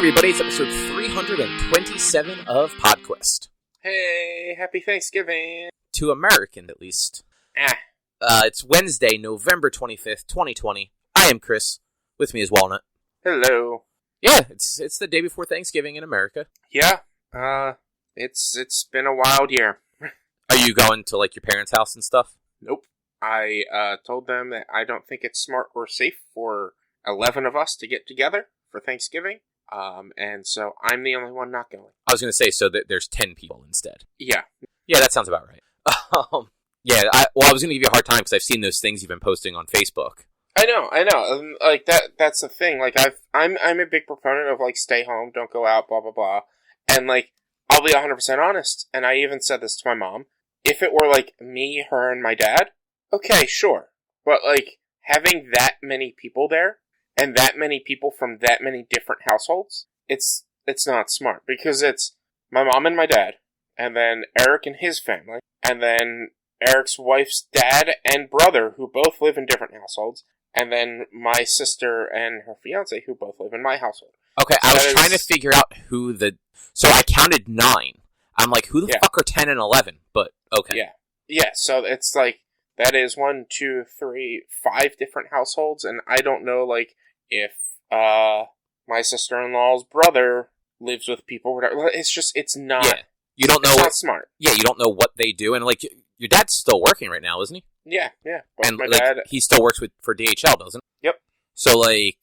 everybody, it's episode 327 of PodQuest. Hey, happy Thanksgiving. To American, at least. It's Wednesday, November 25th, 2020. I am Chris. With me is Walnut. Hello. Yeah, it's the day before Thanksgiving in America. Yeah, it's been a wild year. Are you going to, like, your parents' house and stuff? Nope. I told them that I don't think it's smart or safe for 11 of us to get together for Thanksgiving. And so I'm the only one not going. I was going to say, so that there's 10 people instead. Yeah. Yeah, that sounds about right. I was going to give you a hard time because I've seen those things you've been posting on Facebook. I know. Like, that's the thing. Like, I'm a big proponent of, like, stay home, don't go out, blah, blah, blah. And, like, I'll be 100% honest. And I even said this to my mom. If it were, like, me, her, and my dad, okay, sure. But, like, having that many people there, and that many people from that many different households, it's not smart. Because it's my mom and my dad, and then Eric and his family, and then Eric's wife's dad and brother, who both live in different households, and then my sister and her fiance, who both live in my household. Okay, so I was trying to figure out who so I counted 9. I'm like, who the fuck are 10 and 11? But, okay. Yeah, so it's like, that is 1, 2, 3, 5 different households, and I don't know, like, if my sister-in-law's brother lives with people, whatever. It's not. Yeah, you don't know. It's not smart. Yeah, you don't know what they do, and like your dad's still working right now, isn't he? Yeah. And my dad, he still works for DHL, doesn't he? Yep. So like,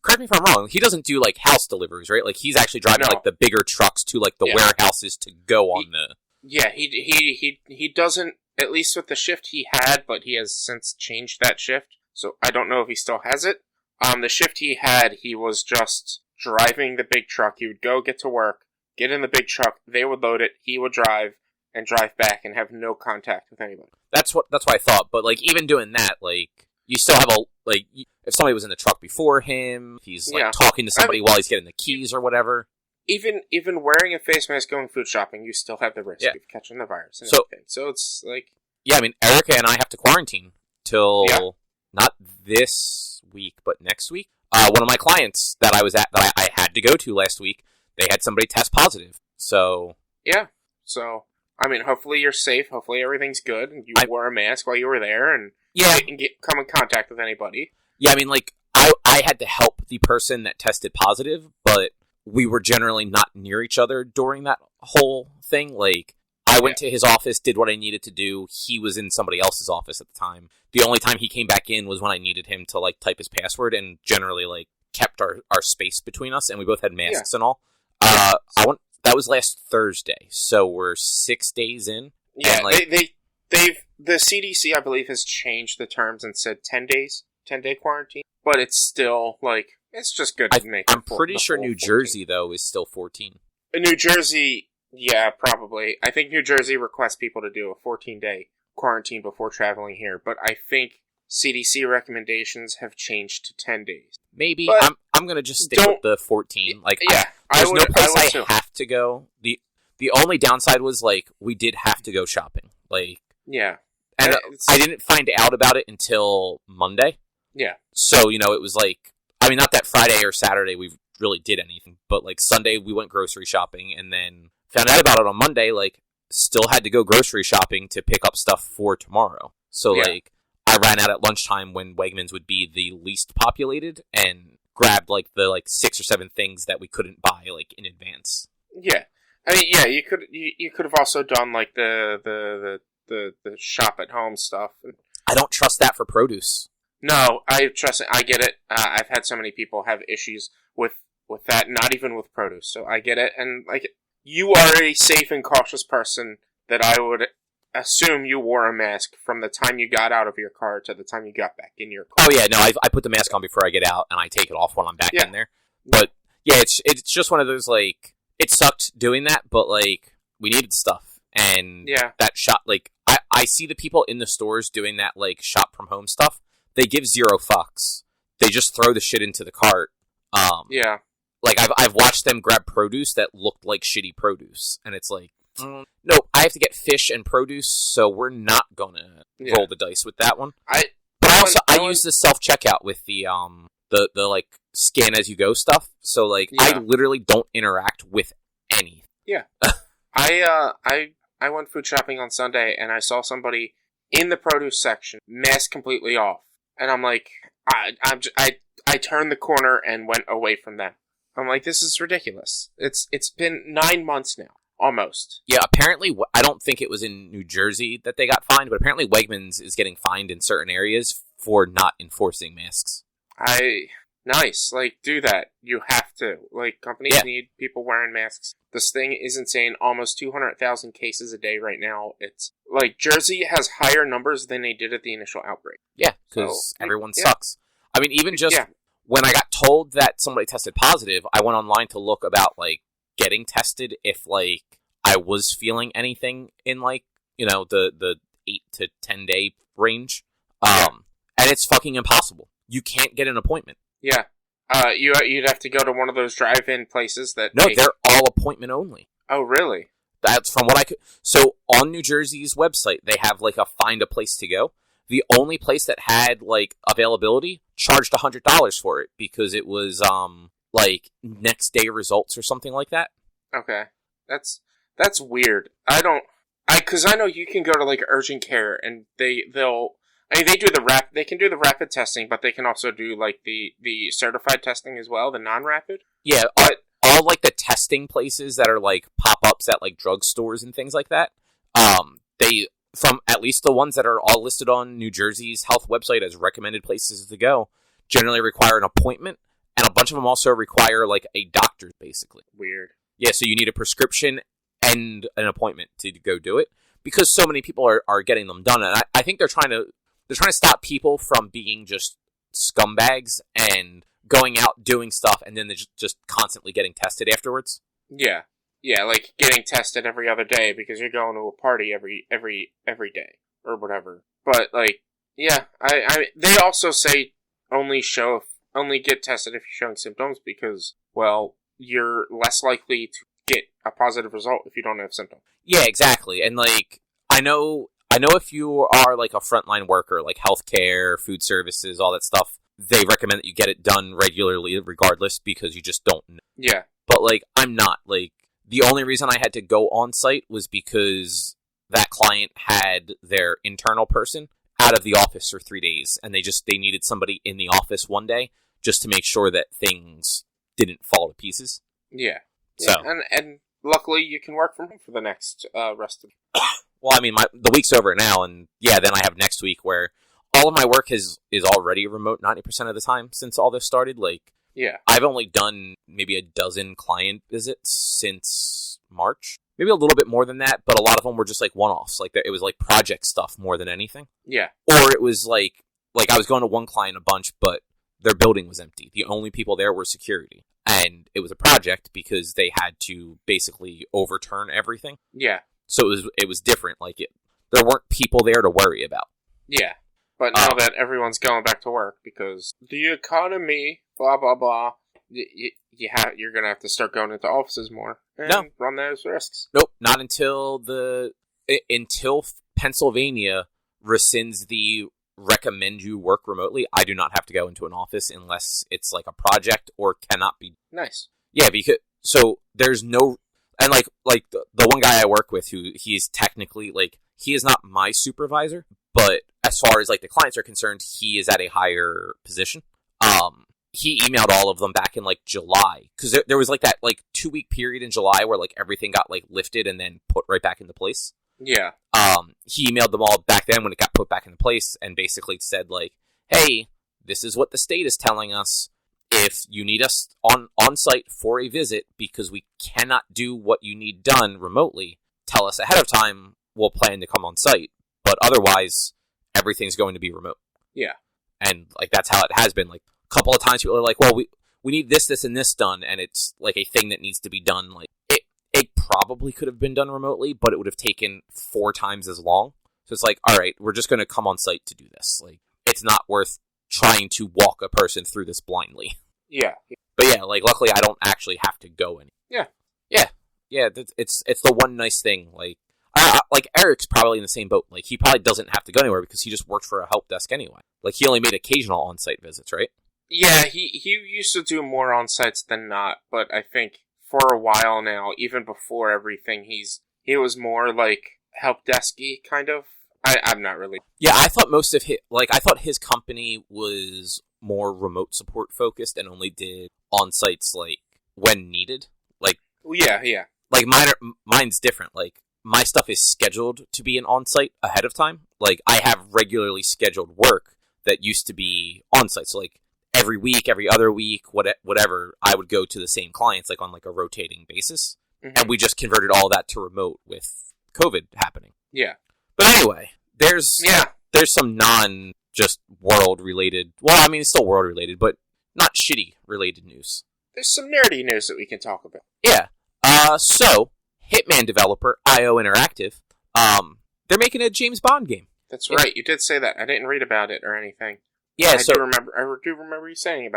correct me if I'm wrong. He doesn't do like house deliveries, right? Like he's actually driving like the bigger trucks to like the warehouses to go on the. Yeah, he doesn't, at least with the shift he had, but he has since changed that shift. So I don't know if he still has it. The shift he had, he was just driving the big truck. He would go get to work, get in the big truck, they would load it, he would drive, and drive back and have no contact with anybody. That's what I thought, but like even doing that, like you still have if somebody was in the truck before him, he's like talking to somebody while he's getting the keys or whatever. Even wearing a face mask going food shopping, you still have the risk of catching the virus and everything. So it's like... Yeah, I mean, Erica and I have to quarantine till not this week, but next week. One of my clients that I was at, that I had to go to last week, they had somebody test positive. So... Yeah. So, I mean, hopefully you're safe. Hopefully everything's good. And you wore a mask while you were there and didn't come in contact with anybody. Yeah, I mean, like, I had to help the person that tested positive, but we were generally not near each other during that whole thing. Like, I went to his office, did what I needed to do. He was in somebody else's office at the time. The only time he came back in was when I needed him to, like, type his password and generally, like, kept our space between us, and we both had masks and all. That was last Thursday, so we're 6 days in. Yeah, and, like, the CDC, I believe, has changed the terms and said 10 days, 10-day quarantine, but it's still, like, it's just good to make I'm pretty sure New Jersey, though, is still 14. New Jersey... Yeah, probably. I think New Jersey requests people to do a 14-day quarantine before traveling here, but I think CDC recommendations have changed to 10 days. Maybe. But I'm going to just stick with the 14. Like, there's no place I have to go. The only downside was, like, we did have to go shopping. Like, yeah. And I didn't find out about it until Monday. Yeah. So, you know, it was like, I mean, not that Friday or Saturday we really did anything, but, like, Sunday we went grocery shopping, and then found out about it on Monday, like, still had to go grocery shopping to pick up stuff for tomorrow. So, like, I ran out at lunchtime when Wegmans would be the least populated and grabbed, like, the, like, 6 or 7 things that we couldn't buy, like, in advance. Yeah. I mean, yeah, you could have also done, like, the shop at home stuff. I don't trust that for produce. No, I trust it. I get it. I've had so many people have issues with that, not even with produce. So I get it. And, like, you are a safe and cautious person that I would assume you wore a mask from the time you got out of your car to the time you got back in your car. Oh, yeah, no, I put the mask on before I get out, and I take it off when I'm back in there. But, yeah, it's just one of those, like, it sucked doing that, but, like, we needed stuff. And that shop, like, I see the people in the stores doing that, like, shop from home stuff. They give 0 fucks. They just throw the shit into the cart. Yeah. Like, I've watched them grab produce that looked like shitty produce, and it's like, no, I have to get fish and produce, so we're not gonna roll the dice with that one. I use the self-checkout with the like, scan as you go stuff. So like I literally don't interact with any. Yeah. I went food shopping on Sunday and I saw somebody in the produce section, mask completely off, and I'm like, I turned the corner and went away from them. I'm like, this is ridiculous. It's been 9 months now, almost. Yeah, apparently, I don't think it was in New Jersey that they got fined, but apparently Wegmans is getting fined in certain areas for not enforcing masks. Nice. Like, do that. You have to. Like, companies need people wearing masks. This thing is insane. Almost 200,000 cases a day right now. It's, like, Jersey has higher numbers than they did at the initial outbreak. Yeah, because everyone sucks. I mean, even just when I got told that somebody tested positive, I went online to look about, like, getting tested if, like, I was feeling anything in, like, you know, the 8 to 10 day range. And it's fucking impossible. You can't get an appointment. Yeah. You'd have to go to one of those drive-in places that... No, they're all appointment only. Oh, really? That's from what I could... So, on New Jersey's website, they have, like, a find a place to go. The only place that had, like, availability charged $100 for it because it was, like, next day results or something like that. Okay. That's weird. Because I know you can go to, like, urgent care and they'll... I mean, they can do the rapid testing, but they can also do, like, the certified testing as well, the non-rapid. Yeah, all like, the testing places that are, like, pop-ups at, like, drugstores and things like that, from at least the ones that are all listed on New Jersey's health website as recommended places to go, generally require an appointment, and a bunch of them also require, like, a doctor, basically. Weird. Yeah, so you need a prescription and an appointment to go do it, because so many people are getting them done, and I think they're trying to stop people from being just scumbags and going out doing stuff and then they're just constantly getting tested afterwards. Yeah. Yeah, like getting tested every other day because you're going to a party every day or whatever. But like, yeah, I they also say only get tested if you're showing symptoms because, well, you're less likely to get a positive result if you don't have symptoms. Yeah, exactly. And like, I know if you are, like, a frontline worker, like healthcare, food services, all that stuff, they recommend that you get it done regularly regardless because you just don't know. Yeah. But, like, I'm not. Like, the only reason I had to go on site was because that client had their internal person out of the office for 3 days, and they needed somebody in the office one day just to make sure that things didn't fall to pieces. Yeah. So. And luckily you can work from home for the next rest of Well, I mean, the week's over now, and yeah, then I have next week where all of my work is already remote 90% of the time since all this started. Like, yeah, I've only done maybe a dozen client visits since March. Maybe a little bit more than that, but a lot of them were just, like, one-offs. Like, it was, like, project stuff more than anything. Yeah. Or it was, like I was going to one client a bunch, but their building was empty. The only people there were security. And it was a project because they had to basically overturn everything. Yeah. So it was different. Like, there weren't people there to worry about. Yeah. But now that everyone's going back to work because the economy, blah, blah, blah, you're going to have to start going into offices more and run those risks. Nope, not until Pennsylvania rescinds the recommend you work remotely. I do not have to go into an office unless it's, like, a project or cannot be. Nice. Yeah, because so there's no. And, like the one guy I work with, who he's technically, like, he is not my supervisor, but as far as, like, the clients are concerned, he is at a higher position. He emailed all of them back in, like, July, because there was, like, that, like, 2-week period in July where, like, everything got, like, lifted and then put right back into place. Yeah. He emailed them all back then when it got put back into place and basically said, like, hey, this is what the state is telling us. If you need us on site for a visit because we cannot do what you need done remotely, tell us ahead of time. We'll plan to come on site. But otherwise, everything's going to be remote. Yeah. And, like, that's how it has been. Like, a couple of times people are like, well, we need this, and this done. And it's, like, a thing that needs to be done. Like, it probably could have been done remotely, but it would have taken 4 times as long. So it's like, all right, we're just going to come on site to do this. Like, it's not worth trying to walk a person through this blindly. Yeah. But yeah, like, luckily I don't actually have to go any. Yeah. Yeah. Yeah, it's the one nice thing. Like, like, Eric's probably in the same boat. Like, he probably doesn't have to go anywhere because he just worked for a help desk anyway. Like, he only made occasional on-site visits, right? Yeah, he used to do more on sites than not, but I think for a while now, even before everything, he was more like help desky kind of. I'm not really. Yeah, I thought most of I thought his company was more remote support focused and only did on sites like when needed. Like, Yeah. like mine's different. Like, my stuff is scheduled to be an on-site ahead of time. Like, I have regularly scheduled work that used to be on-site. So, like, every week, every other week, whatever, I would go to the same clients, like, on, like, a rotating basis. Mm-hmm. And we just converted all that to remote with COVID happening. Yeah. But anyway, there's some just world-related... Well, I mean, it's still world-related, but not shitty-related news. There's some nerdy news that we can talk about. Yeah. So, Hitman developer, IO Interactive, they're making a James Bond game. That's right, you did say that. I didn't read about it or anything. Yeah, I do remember you saying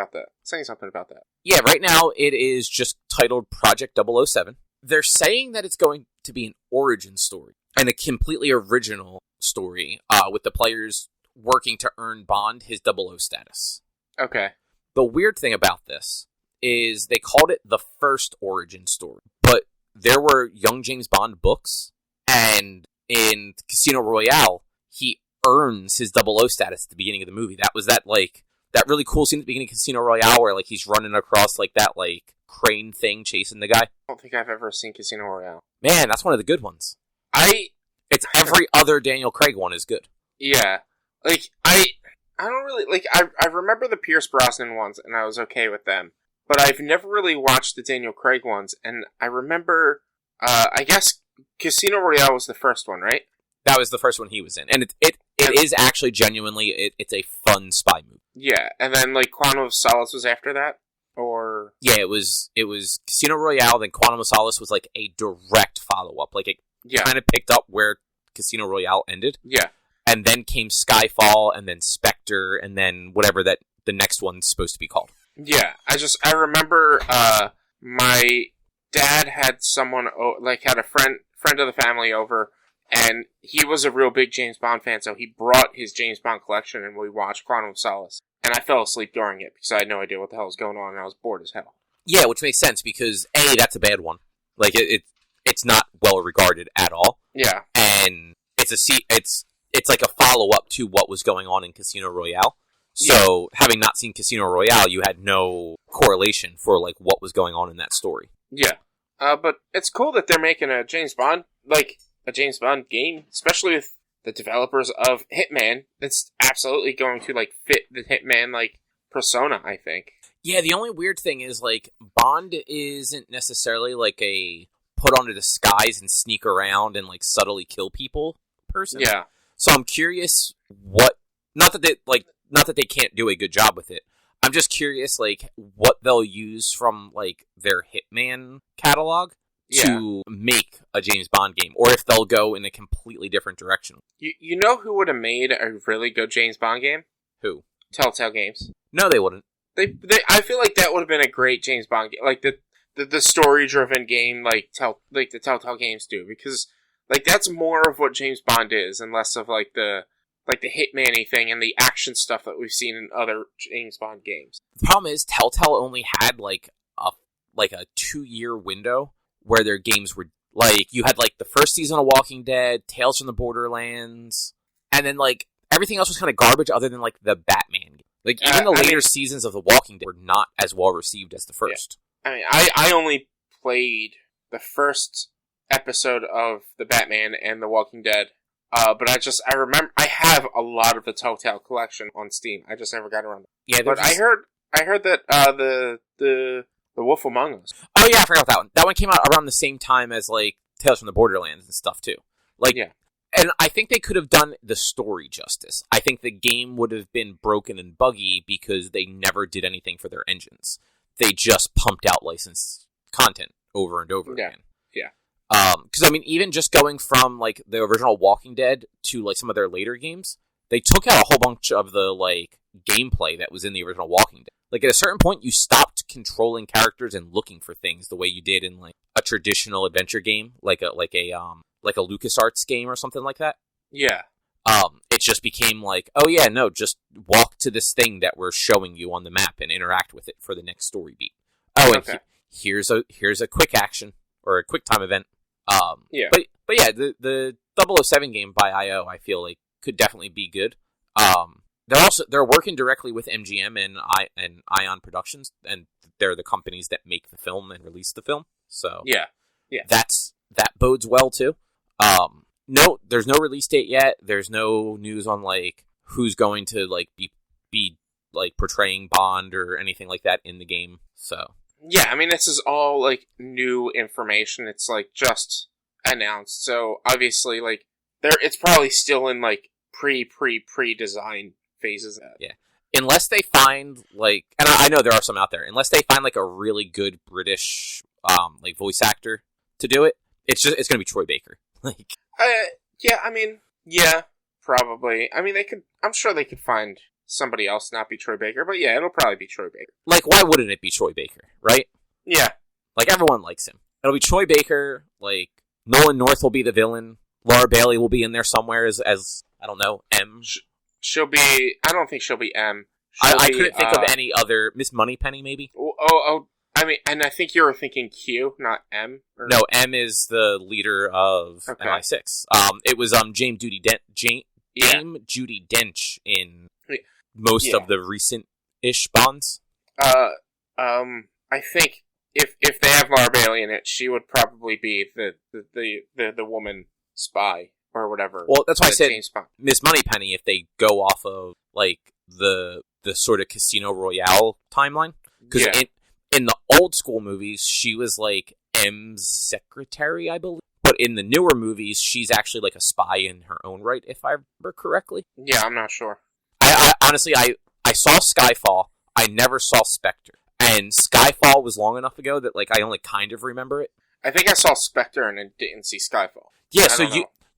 something about that. Yeah, right now it is just titled Project 007. They're saying that it's going to be an origin story, and a completely original story, with the players working to earn Bond his 00 status. Okay. The weird thing about this is they called it the first origin story, but there were Young James Bond books, and in Casino Royale, he earns his 00 status at the beginning of the movie. That was that really cool scene at the beginning of Casino Royale where, like, he's running across, like, that, like, crane thing chasing the guy. I don't think I've ever seen Casino Royale. Man, that's one of the good ones. It's every other Daniel Craig one is good. Yeah. Like, I don't really, like, I remember the Pierce Brosnan ones, and I was okay with them. But I've never really watched the Daniel Craig ones, and I remember, I guess Casino Royale was the first one, right? That was the first one he was in. And it is actually genuinely, it's a fun spy movie. Yeah, and then, like, Quantum of Solace was after that? Or... Yeah, it was Casino Royale, then Quantum of Solace was, like, a direct follow-up. Like, it kind of picked up where Casino Royale ended. Yeah. And then came Skyfall, and then Spectre, and then whatever that the next one's supposed to be called. Yeah, I remember, my dad had someone, had a friend of the family over, and he was a real big James Bond fan, so he brought his James Bond collection, and we watched Quantum of Solace. And I fell asleep during it, because I had no idea what the hell was going on, and I was bored as hell. Yeah, which makes sense, because, A, that's a bad one. Like, it's not well regarded at all. Yeah. And it's like a follow-up to what was going on in Casino Royale. So, having not seen Casino Royale, you had no correlation for, like, what was going on in that story. Yeah. But it's cool that they're making a James Bond game, especially with the developers of Hitman. It's absolutely going to, like, fit the Hitman, like, persona, I think. Yeah, the only weird thing is, like, Bond isn't necessarily, like, a put on a disguise and sneak around and, like, subtly kill people person. Yeah. So I'm curious what... Not that they can't do a good job with it. I'm just curious, like, what they'll use from, like, their Hitman catalog to make a James Bond game, or if they'll go in a completely different direction. You know who would have made a really good James Bond game? Who? Telltale Games. No, they wouldn't. I feel like that would have been a great James Bond game, like the story-driven game, like the Telltale Games do, because, like, that's more of what James Bond is, and less of, like the Hitman-y thing and the action stuff that we've seen in other James Bond games. The problem is Telltale only had like a 2-year window where their games were, like, you had, like, the first season of Walking Dead, Tales from the Borderlands, and then, like, everything else was kind of garbage other than, like, the Batman game. Like, even the later seasons of The Walking Dead were not as well received as the first. Yeah. I mean, I only played the first episode of the Batman and The Walking Dead. But I remember, I have a lot of the Telltale collection on Steam. I just never got around to it. Yeah, but I heard that, the Wolf Among Us. Oh yeah, I forgot that one. That one came out around the same time as, like, Tales from the Borderlands and stuff, too. Like, yeah. And I think they could have done the story justice. I think the game would have been broken and buggy because they never did anything for their engines. They just pumped out licensed content over and over again. Yeah. Because, I mean, even just going from, like, the original Walking Dead to, like, some of their later games, they took out a whole bunch of the, like, gameplay that was in the original Walking Dead. Like, at a certain point, you stopped controlling characters and looking for things the way you did in, like, a traditional adventure game, like a LucasArts game or something like that. Yeah. It just became like, oh yeah, no, just walk to this thing that we're showing you on the map and interact with it for the next story beat. Oh, and here's a quick action or a quick time event. Yeah. But yeah, the 007 game by IO, I feel like could definitely be good. They're working directly with MGM and Ion Productions, and they're the companies that make the film and release the film. So yeah, that bodes well too. No, there's no release date yet. There's no news on like who's going to like be like portraying Bond or anything like that in the game. So yeah, I mean this is all like new information. It's like just announced, so obviously like it's probably still in like pre-design phases. Yeah, unless they find like, and I know there are some out there. Unless they find like a really good British like voice actor to do it, it's going to be Troy Baker. Like, yeah, I mean, yeah, probably. I mean, I'm sure they could find somebody else not be Troy Baker, but yeah, it'll probably be Troy Baker. Like, why wouldn't it be Troy Baker, right? Yeah. Like, everyone likes him. It'll be Troy Baker, like, Nolan North will be the villain, Laura Bailey will be in there somewhere as I don't know, M. She'll be, I don't think she'll be M. I couldn't think of any other, Miss Moneypenny, maybe? I mean, and I think you were thinking Q, not M. Or... No, M is the leader of MI6. It was Jame Judi Dench in most of the recent-ish Bonds. I think if they have Laura Bailey in it, she would probably be the woman spy or whatever. Well, that's why I said Miss Moneypenny if they go off of like the sort of Casino Royale timeline. Because in the old school movies, she was like M's secretary, I believe. But in the newer movies, she's actually like a spy in her own right, if I remember correctly. Yeah, I'm not sure. I honestly saw Skyfall. I never saw Spectre. And Skyfall was long enough ago that like I only kind of remember it. I think I saw Spectre and didn't see Skyfall. Yeah, so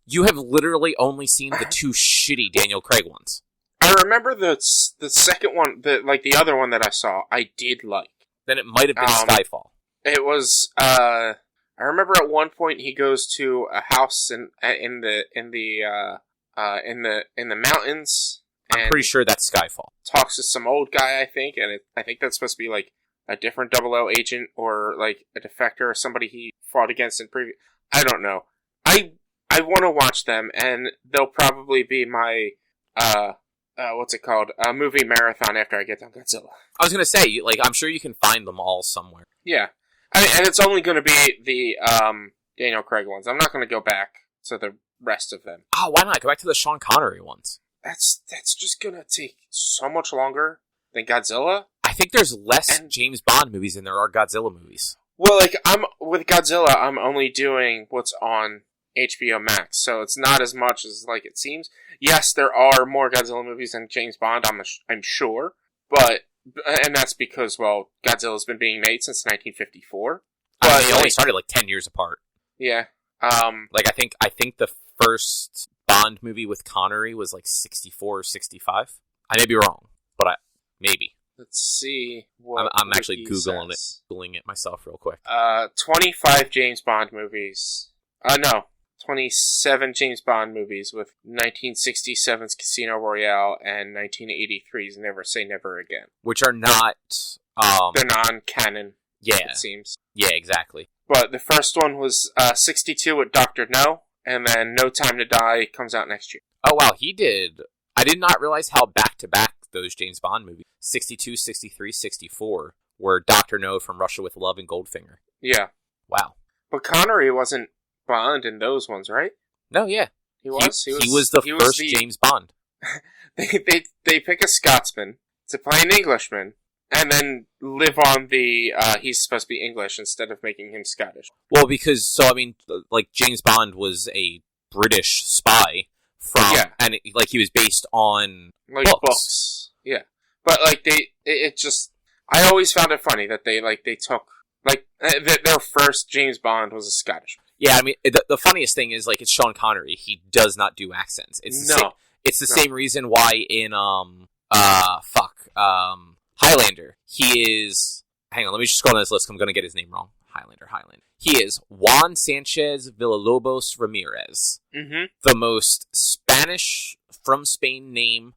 you have literally only seen the two shitty Daniel Craig ones. I remember the second one, the other one that I saw, I did like. Then it might have been Skyfall. It was. I remember at one point he goes to a house in the mountains. I'm pretty sure that's Skyfall. Talks to some old guy, I think, and I think that's supposed to be like a different 00 agent or like a defector or somebody he fought against in previous. I don't know. I want to watch them, and they'll probably be my what's it called? A movie marathon after I get done Godzilla. I was gonna say, like, I'm sure you can find them all somewhere. Yeah, I mean, and it's only going to be the Daniel Craig ones. I'm not going to go back to the rest of them. Oh, why not? Go back to the Sean Connery ones. That's just going to take so much longer than Godzilla. I think there's less James Bond movies than there are Godzilla movies. Well, like, with Godzilla, I'm only doing what's on HBO Max, so it's not as much as like it seems. Yes, there are more Godzilla movies than James Bond, I'm sure, and that's because, well, Godzilla's been being made since 1954. But they only started like 10 years apart. Yeah. Like I think the first Bond movie with Connery was like 64 or 65. I may be wrong, but maybe. Let's see. What I'm actually Googling it myself real quick. 25 James Bond movies. No. 27 James Bond movies with 1967's Casino Royale and 1983's Never Say Never Again. Which are not... they're non-canon, yeah. It seems. Yeah, exactly. But the first one was 62 with Dr. No, and then No Time to Die comes out next year. Oh, wow, he did. I did not realize how back-to-back those James Bond movies, 62, 63, 64, were Dr. No, From Russia with Love, and Goldfinger. Yeah. Wow. But Connery wasn't Bond in those ones, right? No, yeah. He was the first James Bond. They pick a Scotsman to play an Englishman, and then live on the, he's supposed to be English instead of making him Scottish. Well, because, so, I mean, like, James Bond was a British spy and, like, he was based on like books. Yeah. But, like, I always found it funny that they took, like, their first James Bond was a Scottish. Yeah, I mean, the funniest thing is, like, it's Sean Connery. He does not do accents. It's the same reason why in, Highlander, he is... Hang on, let me just scroll down this list. I'm going to get his name wrong. He is Juan Sanchez Villalobos Ramirez. Mm-hmm. The most Spanish from Spain name.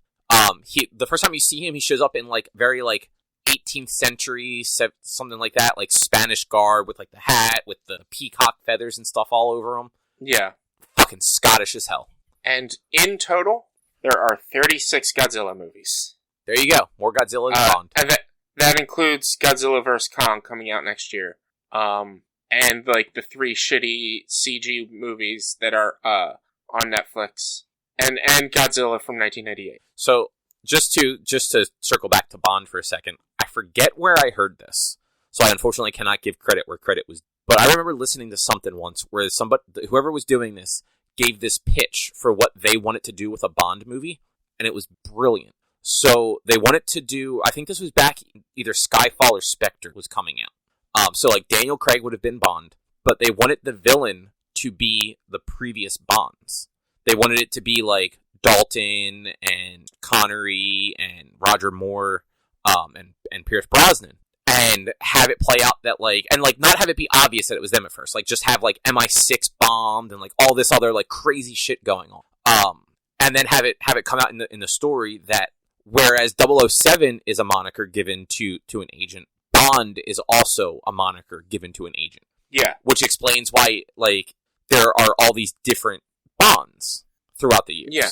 The first time you see him, he shows up in like very like 18th century, something like that, like Spanish garb with like the hat with the peacock feathers and stuff all over him. Yeah. Fucking Scottish as hell. And in total, there are 36 Godzilla movies. There you go. More Godzilla than Bond. And that includes Godzilla vs. Kong coming out next year. And like the 3 shitty CG movies that are on Netflix. And Godzilla from 1998. So just to circle back to Bond for a second, I forget where I heard this, so I unfortunately cannot give credit where credit was. But I remember listening to something once where whoever was doing this gave this pitch for what they wanted to do with a Bond movie, and it was brilliant. So they wanted to do, I think this was back either Skyfall or Spectre was coming out. So like Daniel Craig would have been Bond, but they wanted the villain to be the previous Bonds. They wanted it to be like Dalton and Connery and Roger Moore and Pierce Brosnan, and have it play out that like, and like not have it be obvious that it was them at first, like just have like MI6 bombed and like all this other like crazy shit going on, and then have it come out in the story that whereas 007 is a moniker given to an agent, Bond is also a moniker given to an agent. Yeah, which explains why like there are all these different Bonds throughout the years. Yeah,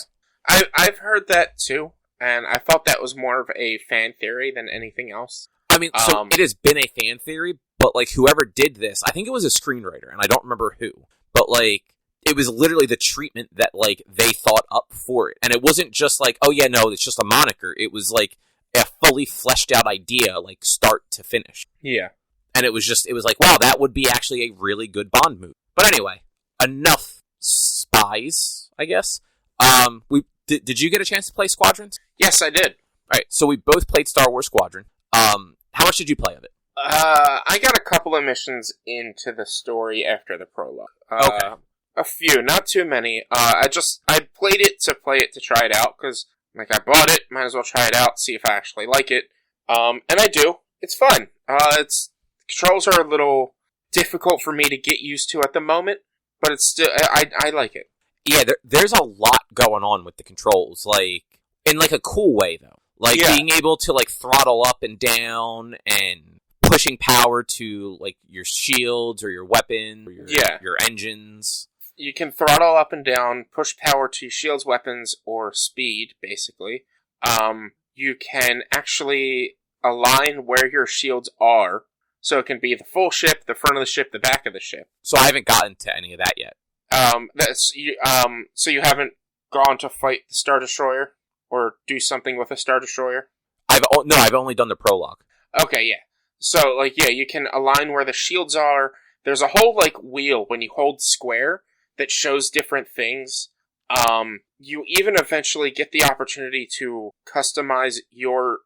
I've heard that too, and I thought that was more of a fan theory than anything else. I mean, so it has been a fan theory, but like whoever did this, I think it was a screenwriter, and I don't remember who, but like it was literally the treatment that like they thought up for it, and it wasn't just like, oh yeah, no, it's just a moniker. It was like a fully fleshed out idea, like start to finish. Yeah, and it was like, wow, that would be actually a really good Bond movie. But anyway, enough spies, I guess. Did you get a chance to play Squadrons? Yes, I did. All right, so we both played Star Wars Squadron. How much did you play of it? I got a couple of missions into the story after the prologue. Okay. A few, not too many. I played it to try it out, because, like, I bought it, might as well try it out, see if I actually like it. And I do. It's fun. The controls are a little difficult for me to get used to at the moment, but it's still, I like it. Yeah, there's a lot going on with the controls, like, in, like, a cool way, though. Like, being able to, like, throttle up and down and pushing power to, like, your shields or your weapons or your engines. You can throttle up and down, push power to shields, weapons, or speed, basically. You can actually align where your shields are, so it can be the full ship, the front of the ship, the back of the ship. So I haven't gotten to any of that yet. So you haven't gone to fight the Star Destroyer? Or do something with a Star Destroyer? I've only done the prologue. Okay, yeah. So, like, yeah, you can align where the shields are. There's a whole, like, wheel when you hold square that shows different things. You even eventually get the opportunity to customize your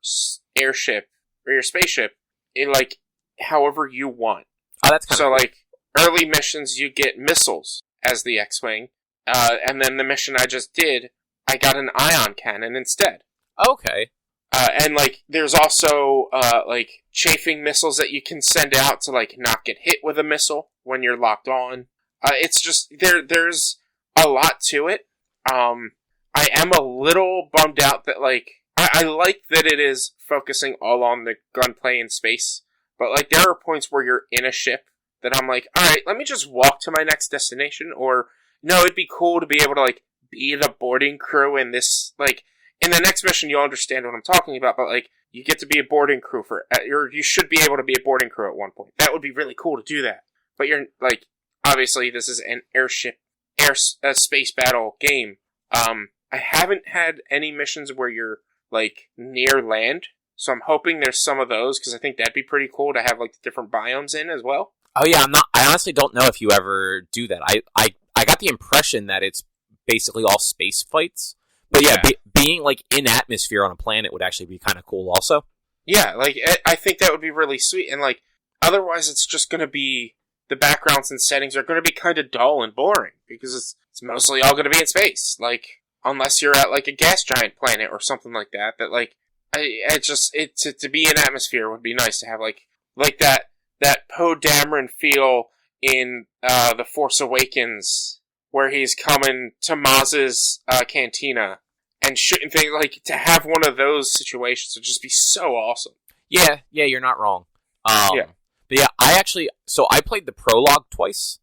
airship or your spaceship in, like, however you want. Oh, that's kind of cool. Like, early missions, you get missiles as the X-Wing. And then the mission I just did, I got an ion cannon instead. Okay. And, like, there's also, like, chafing missiles that you can send out to, like, not get hit with a missile when you're locked on. It's just, there's a lot to it. I am a little bummed out that, like, I like that it is focusing all on the gunplay in space, but, like, there are points where you're in a ship that I'm like, alright, let me just walk to my next destination, or, no, it'd be cool to be able to, like, be the boarding crew in this, like, in the next mission you'll understand what I'm talking about, but, like, you get to be a boarding crew or you should be able to be a boarding crew at one point. That would be really cool to do that. But you're, like, obviously this is an space battle game. I haven't had any missions where you're, like, near land, so I'm hoping there's some of those, because I think that'd be pretty cool to have, like, the different biomes in as well. Oh yeah, I honestly don't know if you ever do that. I got the impression that it's basically all space fights. But yeah, being like in atmosphere on a planet would actually be kind of cool also. Yeah, like I think that would be really sweet, and like otherwise it's just going to be, the backgrounds and settings are going to be kind of dull and boring, because it's mostly all going to be in space, like, unless you're at like a gas giant planet or something like that like, to be in atmosphere would be nice to have like that Poe Dameron feel in The Force Awakens, where he's coming to Maz's cantina and shooting things. Like, to have one of those situations would just be so awesome. Yeah, you're not wrong. Yeah. But yeah, I played the prologue twice.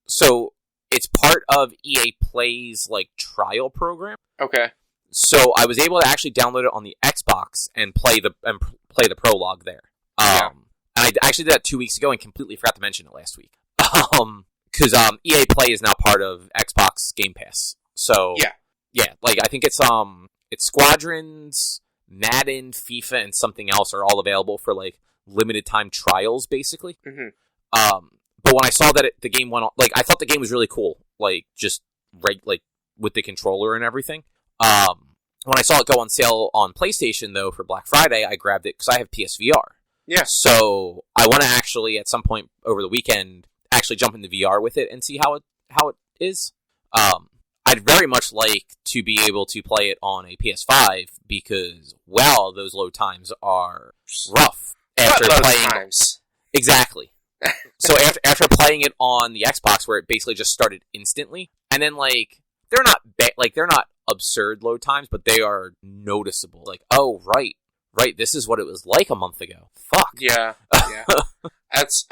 So it's part of EA Play's, like, trial program. Okay. So I was able to actually download it on the Xbox and play the prologue there. And I actually did that 2 weeks ago and completely forgot to mention it last week. Because EA Play is now part of Xbox Game Pass. So yeah, like I think it's Squadrons, Madden, FIFA, and something else are all available for like limited time trials, basically. Mm-hmm. But when I saw that the game went on, like I thought the game was really cool, like just like with the controller and everything. When I saw it go on sale on PlayStation though for Black Friday, I grabbed it because I have PSVR. Yeah. So I want to actually at some point over the weekend actually jump into VR with it and see how it is. I'd very much like to be able to play it on a PS5 because, wow, those load times are rough. After playing times. Exactly. So after playing it on the Xbox, where it basically just started instantly, and then like they're not absurd load times, but they are noticeable. Like, oh right, this is what it was like a month ago. Fuck. Yeah. That's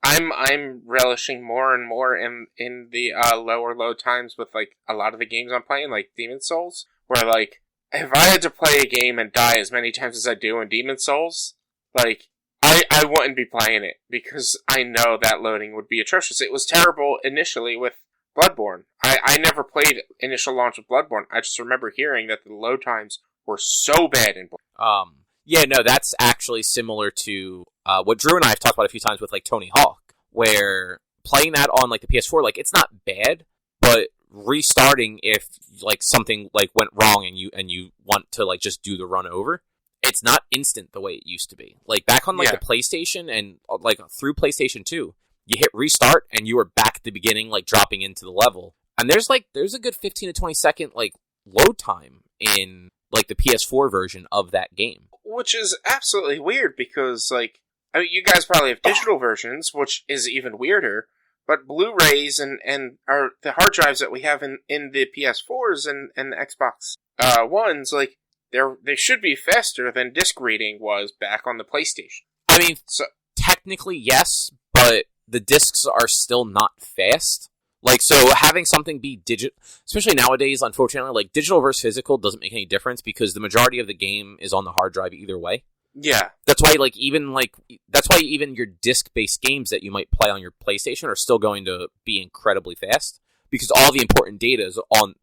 I'm relishing more and more in the lower load times with like a lot of the games I'm playing, like Demon's Souls, where like if I had to play a game and die as many times as I do in Demon's Souls, like I wouldn't be playing it because I know that loading would be atrocious. It was terrible initially with Bloodborne. I never played initial launch of Bloodborne. I just remember hearing that the load times were so bad in Bloodborne. Yeah, no, that's actually similar to what Drew and I have talked about a few times with like Tony Hawk, where playing that on like the PS4, like it's not bad, but restarting if like something like went wrong and you want to like just do the run over, it's not instant the way it used to be. Like back on like the PlayStation and like through PlayStation 2, you hit restart and you were back at the beginning, like dropping into the level. And there's a good 15 to 20 second like load time in like the PS4 version of that game. Which is absolutely weird because like, I mean, you guys probably have digital versions, which is even weirder, but Blu-rays and are the hard drives that we have in the PS4s and the Xbox Ones, like, they should be faster than disc reading was back on the PlayStation. I mean, so technically yes, but the discs are still not fast. Like, so having something be digital, especially nowadays, unfortunately, like digital versus physical doesn't make any difference because the majority of the game is on the hard drive either way. Yeah. That's why even your disc-based games that you might play on your PlayStation are still going to be incredibly fast because all the important data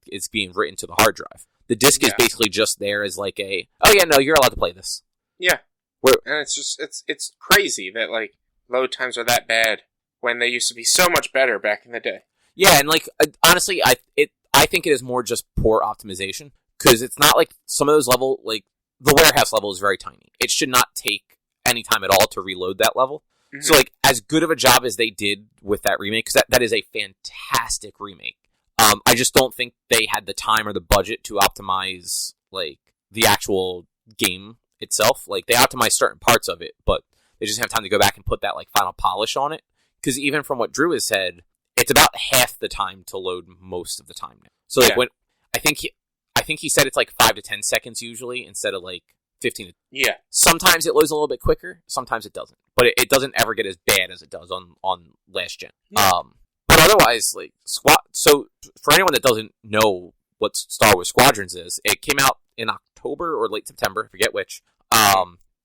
is being written to the hard drive. The disc is basically just there as like you're allowed to play this. Yeah. And it's just, it's crazy that like load times are that bad when they used to be so much better back in the day. Yeah, and like honestly, I think it is more just poor optimization because it's not like some of those level, like the warehouse level is very tiny. It should not take any time at all to reload that level. Mm-hmm. So like as good of a job as they did with that remake, because that is a fantastic remake. I just don't think they had the time or the budget to optimize like the actual game itself. Like they optimized certain parts of it, but they just have time to go back and put that like final polish on it. Because even from what Drew has said, it's about half the time to load most of the time now. So like when I think he said it's like 5 to 10 seconds usually instead of like 15. Yeah. Sometimes it loads a little bit quicker. Sometimes it doesn't. But it doesn't ever get as bad as it does on last gen. Yeah. But otherwise, like so for anyone that doesn't know what Star Wars Squadrons is, it came out in October or late September, I forget which.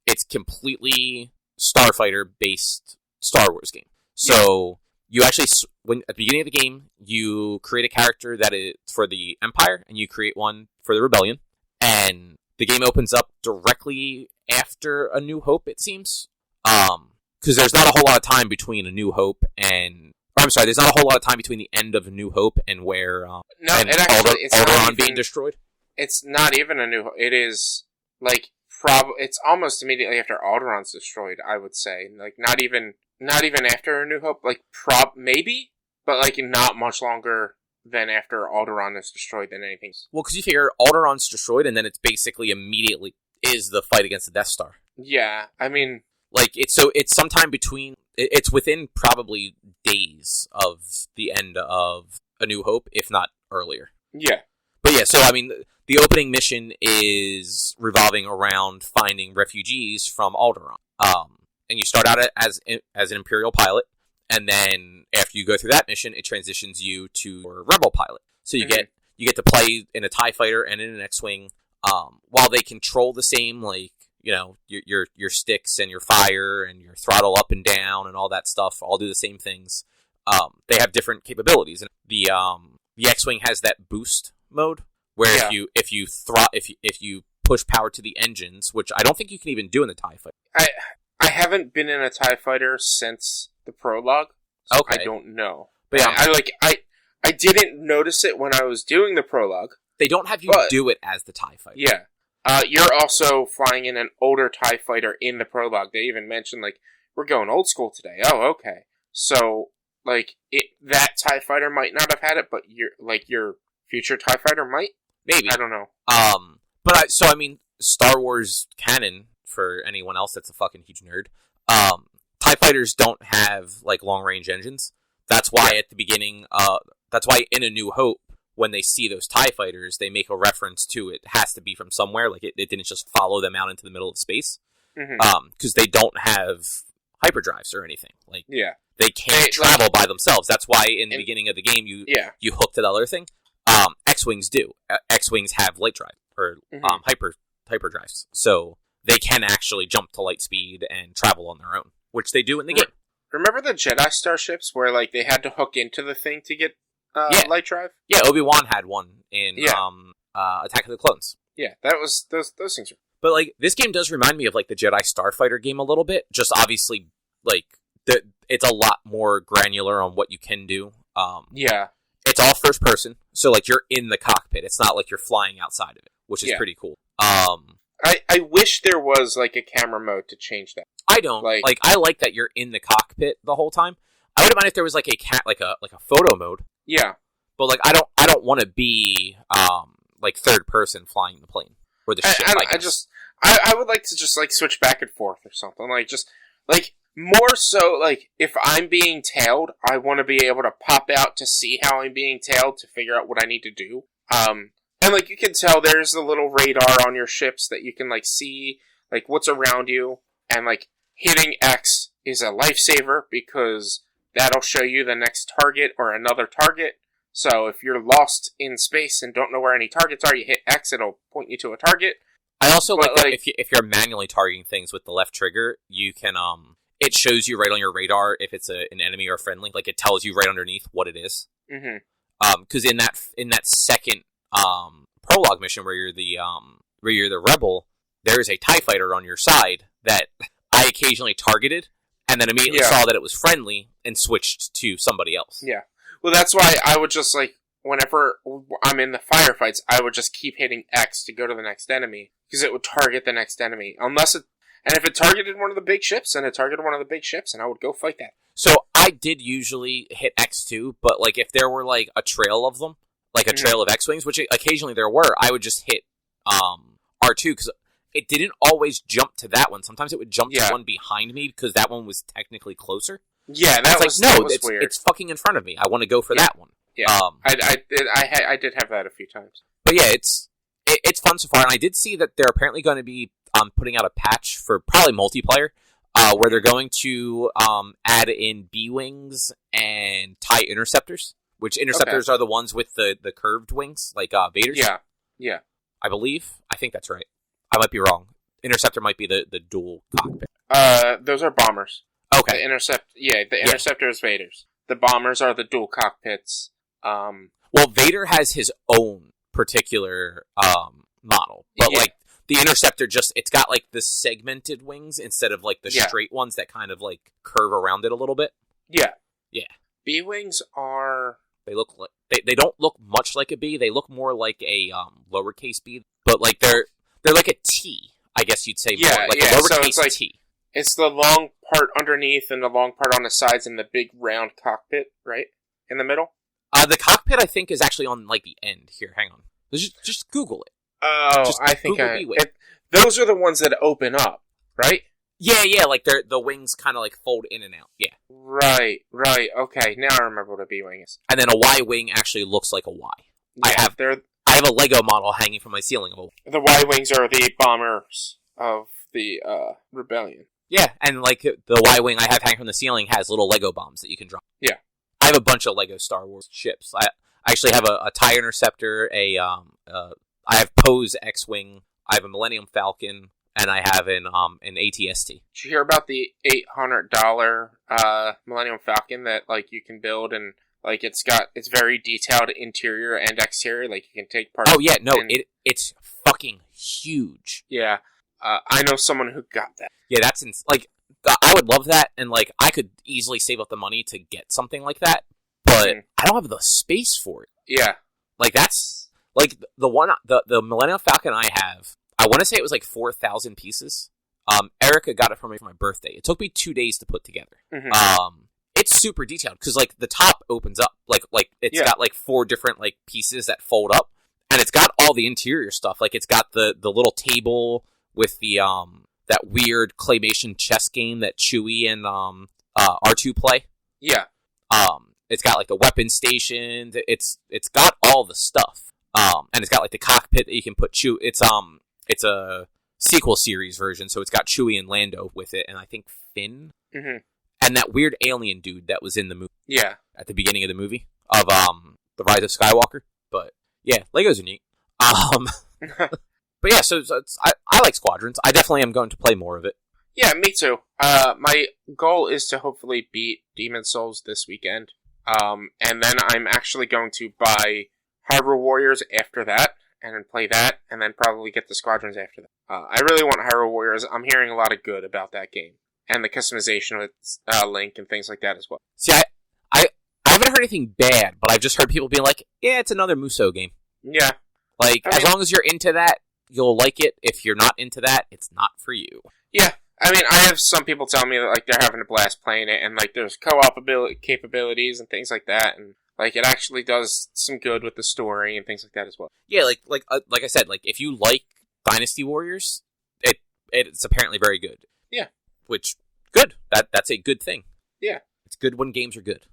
It's completely Starfighter based Star Wars game. So you actually, at the beginning of the game, you create a character that is for the Empire, and you create one for the Rebellion. And the game opens up directly after A New Hope, it seems. Because there's not a whole lot of time between A New Hope and... there's not a whole lot of time between the end of A New Hope and where... Alderaan being destroyed. It's not even A New Hope. It is, like, it's almost immediately after Alderaan's destroyed, I would say. Like, not even after A New Hope. Like, maybe, but, like, not much longer than after Alderaan is destroyed than anything. Well, because you figure Alderaan's destroyed, and then it's basically immediately is the fight against the Death Star. Yeah, I mean... Like, it's sometime between, it's within probably days of the end of A New Hope, if not earlier. Yeah. But yeah, so I mean, the opening mission is revolving around finding refugees from Alderaan. And you start out as an Imperial pilot, and then after you go through that mission, it transitions you to a Rebel pilot. So you get to play in a TIE fighter and in an X-wing. While they control the same, like, you know, your sticks and your fire and your throttle up and down and all that stuff all do the same things. They have different capabilities, and the X-wing has that boost mode where if you push power to the engines, which I don't think you can even do in the TIE fighter. I haven't been in a TIE fighter since the prologue, so okay. I don't know. But yeah, I didn't notice it when I was doing the prologue. They don't have you do it as the TIE fighter. Yeah. You're also flying in an older TIE fighter in the prologue. They even mentioned, like, we're going old school today. Oh, okay. So, like, that TIE fighter might not have had it, but your future TIE fighter might? Maybe. I don't know. So I mean, Star Wars canon, for anyone else that's a fucking huge nerd, TIE fighters don't have, like, long-range engines. That's why at the beginning, that's why in A New Hope, when they see those TIE fighters, they make a reference to it has to be from somewhere. Like, it didn't just follow them out into the middle of space. Because they don't have hyperdrives or anything. Like, they can't travel by themselves. That's why in the beginning of the game, you hook to the other thing. X-Wings do. X-Wings have light drive, or hyperdrives. So they can actually jump to light speed and travel on their own, which they do in the game. Remember the Jedi starships where, like, they had to hook into the thing to get light drive? Yeah, Obi-Wan had one in Attack of the Clones. Yeah, that was those things. But, like, this game does remind me of, like, the Jedi Starfighter game a little bit. Just obviously, like, it's a lot more granular on what you can do. It's all first person, so, like, you're in the cockpit. It's not like you're flying outside of it, which is pretty cool. I wish there was, like, a camera mode to change that. I don't. Like, I like that you're in the cockpit the whole time. I wouldn't mind if there was, like, a photo mode. Yeah. But, like, I don't want to be, like, third person flying the plane. Or the ship. I would like to just, like, switch back and forth or something. Like, just, like, more so, like, if I'm being tailed, I want to be able to pop out to see how I'm being tailed to figure out what I need to do. And, like, you can tell there's a little radar on your ships that you can, like, see, like, what's around you. And, like, hitting X is a lifesaver because that'll show you the next target or another target. So if you're lost in space and don't know where any targets are, you hit X, it'll point you to a target. I also like that if you're manually targeting things with the left trigger, you can, it shows you right on your radar if it's an enemy or a friendly. Like, it tells you right underneath what it is. Because in that second prologue mission where you're the rebel, there is a TIE fighter on your side that I occasionally targeted, and then immediately saw that it was friendly and switched to somebody else. Yeah. Well, that's why I would just, like, whenever I'm in the firefights, I would just keep hitting X to go to the next enemy, because it would target the next enemy. And if it targeted one of the big ships, and I would go fight that. So I did usually hit X too, but, like, if there were, like, a trail of them, like a trail of X-Wings, which occasionally there were, I would just hit R2, because it didn't always jump to that one. Sometimes it would jump to one behind me, because that one was technically closer. Yeah, that was weird. It's fucking in front of me. I want to go for that one. Yeah, I did have that a few times. But yeah, it's fun so far, and I did see that they're apparently going to be putting out a patch for probably multiplayer, where they're going to add in B-Wings and TIE Interceptors, which Interceptors are the ones with the curved wings, like Vader's. Yeah. I believe. I think that's right. I might be wrong. Interceptor might be the dual cockpit. Those are bombers. Okay. The Interceptor is Vader's. The bombers are the dual cockpits. Well, Vader has his own particular model, but like the Interceptor, it's got like the segmented wings instead of like the straight ones that kind of like curve around it a little bit. Yeah. B-wings are they don't look much like a B. They look more like a lowercase b, but like they're like a T, I guess you'd say. More, like a lowercase so it's T. It's the long part underneath and the long part on the sides and the big round cockpit, right? In the middle? The cockpit, I think, is actually on, like, the end. Here, hang on. Just Google it. Oh, I think those are the ones that open up, right? Yeah, like the wings kind of like fold in and out. Yeah. Right. Okay, now I remember what a B-wing is. And then a Y-wing actually looks like a Y. Yeah, I have a Lego model hanging from my ceiling of a Y. The Y-wings are the bombers of the rebellion. Yeah, and like the Y-wing I have hanging from the ceiling has little Lego bombs that you can drop. Yeah. I have a bunch of Lego Star Wars ships. I actually have a TIE Interceptor, I have Poe's X-Wing, I have a Millennium Falcon, and I have an ATST. Did you hear about the $800 Millennium Falcon that like you can build and like it's very detailed interior and exterior, like you can take part. Oh yeah, no, it's fucking huge. Yeah, I know someone who got that. Yeah, that's like I would love that, and like I could easily save up the money to get something like that, but I don't have the space for it. Yeah, like that's like the Millennium Falcon I have. I want to say it was like 4,000 pieces. Erica got it for me for my birthday. It took me 2 days to put together. Mm-hmm. It's super detailed because like the top opens up, like it's got like 4 different like pieces that fold up, and it's got all the interior stuff. Like it's got the little table with the that weird claymation chess game that Chewie and R2 play. Yeah. It's got like the weapon station. It's got all the stuff. And it's got like the cockpit that you can put Chewie. It's a sequel series version, so it's got Chewie and Lando with it, and I think Finn. Mm-hmm. And that weird alien dude that was in the movie. Yeah. At the beginning of the movie of The Rise of Skywalker. But yeah, Legos are neat. But yeah, so I like Squadrons. I definitely am going to play more of it. Yeah, me too. My goal is to hopefully beat Demon Souls this weekend. And then I'm actually going to buy Hyrule Warriors after that, and then play that, and then probably get the Squadrons after that. I really want Hyrule Warriors. I'm hearing a lot of good about that game. And the customization with Link and things like that as well. See, I haven't heard anything bad, but I've just heard people being like, yeah, it's another Musou game. Yeah. Like, as long as you're into that, you'll like it. If you're not into that, it's not for you. Yeah. I mean, I have some people tell me that, like, they're having a blast playing it, and, like, there's co-op capabilities and things like that, and, like, it actually does some good with the story and things like that as well. Yeah, like I said, like, if you like Dynasty Warriors, it's apparently very good. Yeah. Which, good. That's a good thing. Yeah. It's good when games are good.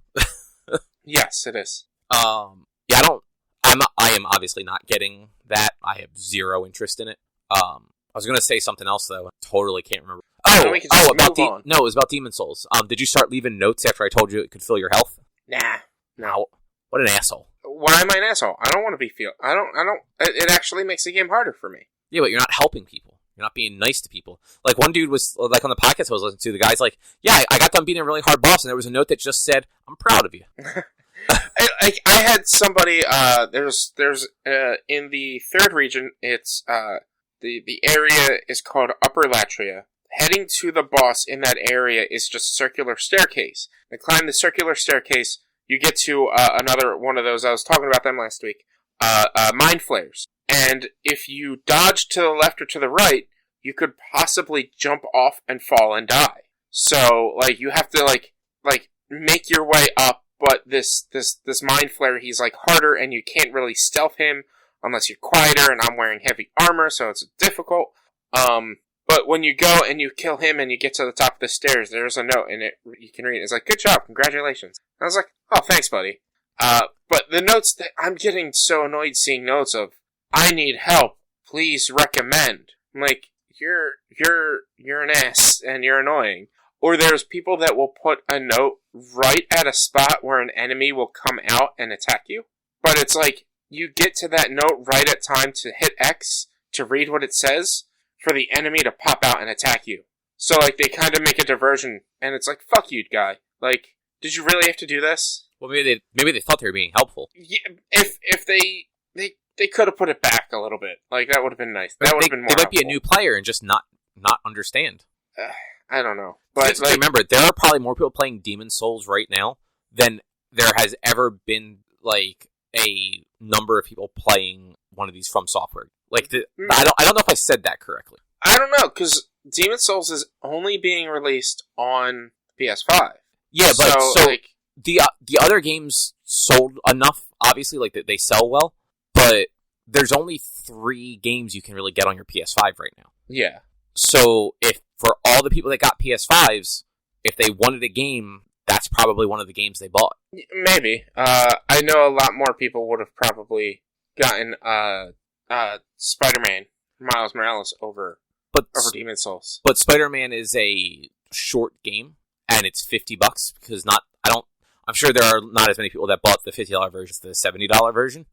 Yes, it is. Yeah, I am obviously not getting that. I have zero interest in it. I was going to say something else, though. I totally can't remember. It was about Demon Souls. Did you start leaving notes after I told you it could fill your health? Nah. No. What an asshole. Why am I an asshole? I don't want to be it actually makes the game harder for me. Yeah, but you're not helping people. You're not being nice to people. Like, one dude was, like, on the podcast I was listening to, the guy's like, yeah, I got done beating a really hard boss, and there was a note that just said, I'm proud of you. I had somebody, there's in the third region, it's, the area is called Upper Latria. Heading to the boss in that area is just a circular staircase. To climb the circular staircase, you get to, another one of those, I was talking about them last week, mind flares. And if you dodge to the left or to the right, you could possibly jump off and fall and die. So, like, you have to, like make your way up, but this mind flare, he's, like, harder, and you can't really stealth him unless you're quieter, and I'm wearing heavy armor, so it's difficult. But when you go and you kill him and you get to the top of the stairs, there's a note, and you can read it. It's like, good job, congratulations. And I was like, oh, thanks, buddy. But the notes that I'm getting so annoyed seeing notes of, I need help. Please recommend. I'm like, you're an ass and you're annoying. Or there's people that will put a note right at a spot where an enemy will come out and attack you. But it's like, you get to that note right at time to hit X to read what it says for the enemy to pop out and attack you. So like they kind of make a diversion and it's like, fuck you, guy. Like, did you really have to do this? Well, maybe they thought they were being helpful. Yeah, if they could have put it back a little bit. Like, that would have been nice. That would have been more They might helpful. be a new player and just not understand. I don't know. But like, remember, there are probably more people playing Demon Souls right now than there has ever been, like, a number of people playing one of these from software. Like, I don't know if I said that correctly. I don't know, because Demon Souls is only being released on PS5. Yeah, but so like, the other games sold enough, obviously, like, they sell well, but there's only 3 games you can really get on your PS5 right now. Yeah. So if for all the people that got PS5s, if they wanted a game, that's probably one of the games they bought. Maybe. I know a lot more people would have probably gotten Spider-Man Miles Morales over Demon's Souls. But Spider-Man is a short game, and it's $50 because I'm sure there are not as many people that bought the $50 version as the $70 version.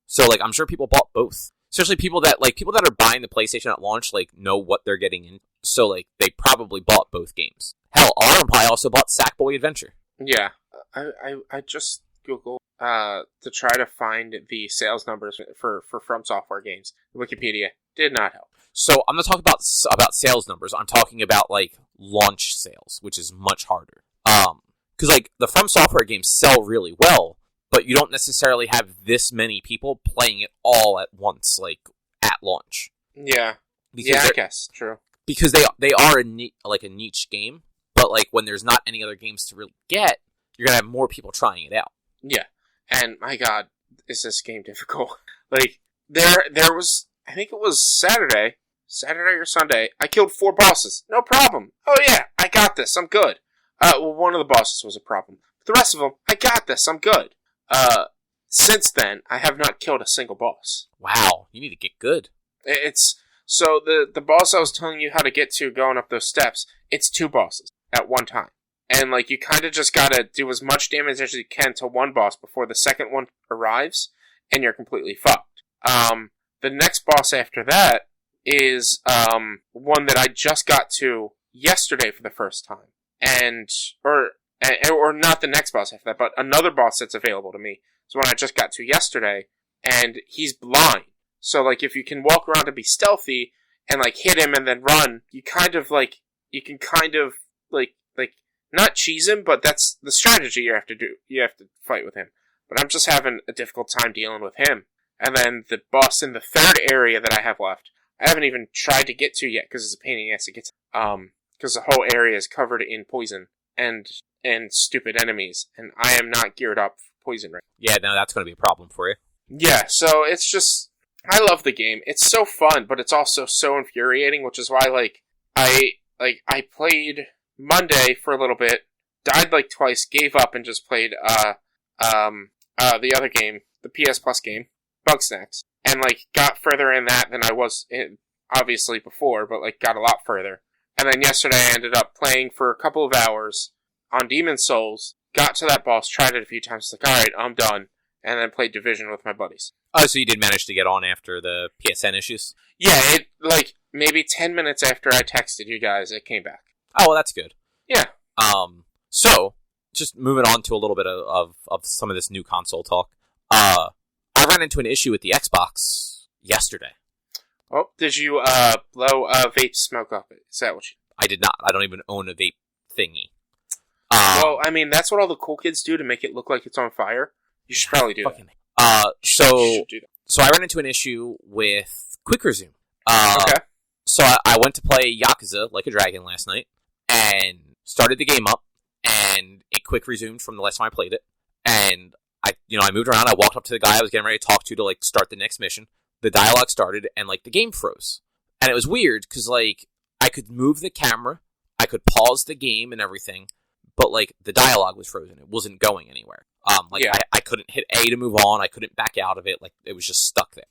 So like I'm sure people bought both. Especially people that are buying the PlayStation at launch, like, know what they're getting in. So like they probably bought both games. Hell, Autumn probably also bought Sackboy Adventure. Yeah. I just Googled to try to find the sales numbers for From Software games. Wikipedia did not help. So I'm not talking about sales numbers. I'm talking about like launch sales, which is much harder. Because like the From Software games sell really well, but you don't necessarily have this many people playing it all at once, like at launch. Yeah, I guess true. Because they are a niche game, but like when there's not any other games to really get, you're gonna have more people trying it out. Yeah, and my God, is this game difficult? Like there was, I think it was Saturday or Sunday. I killed 4 bosses, no problem. Oh yeah, I got this. I'm good. Well, one of the bosses was a problem, but the rest of them, I got this. I'm good. Since then, I have not killed a single boss. Wow, you need to get good. It's so the boss I was telling you how to get to going up those steps. It's 2 bosses at one time, and like you kind of just gotta do as much damage as you can to one boss before the second one arrives, and you're completely fucked. The next boss after that is one that I just got to yesterday for the first time, or not the next boss after that, but another boss that's available to me. So one I just got to yesterday, and he's blind. So like if you can walk around and be stealthy and like hit him and then run, you can kind of not cheese him, but that's the strategy you have to do. You have to fight with him. But I'm just having a difficult time dealing with him. And then the boss in the third area that I have left, I haven't even tried to get to yet because it's a pain in the ass to get to. Because the whole area is covered in poison and stupid enemies, and I am not geared up for poison right now. Yeah, no, that's going to be a problem for you. Yeah, so it's just, I love the game. It's so fun, but it's also so infuriating, which is why I played Monday for a little bit, died like twice, gave up, and just played the other game, the PS Plus game, Bugsnax, and like got further in that than I was in, obviously before, but like got a lot further. And then yesterday I ended up playing for a couple of hours on Demon's Souls, got to that boss, tried it a few times, like, alright, I'm done, and then played Division with my buddies. Oh, so you did manage to get on after the PSN issues? Yeah, it, like, maybe 10 minutes after I texted you guys, it came back. Oh, well, that's good. Yeah. So, just moving on to a little bit of some of this new console talk, I ran into an issue with the Xbox yesterday. Oh, did you blow vape smoke up it? Is that what you... I did not. I don't even own a vape thingy. Well, I mean, that's what all the cool kids do to make it look like it's on fire. You should probably do that. So I ran into an issue with Quick Resume. Okay. So I went to play Yakuza Like a Dragon last night, and started the game up, and it quick resumed from the last time I played it. And I moved around. I walked up to the guy I was getting ready to talk to like start the next mission. The dialogue started, and like the game froze, and it was weird because like I could move the camera, I could pause the game and everything, but like the dialogue was frozen. It wasn't going anywhere. I couldn't hit A to move on. I couldn't back out of it. Like it was just stuck there.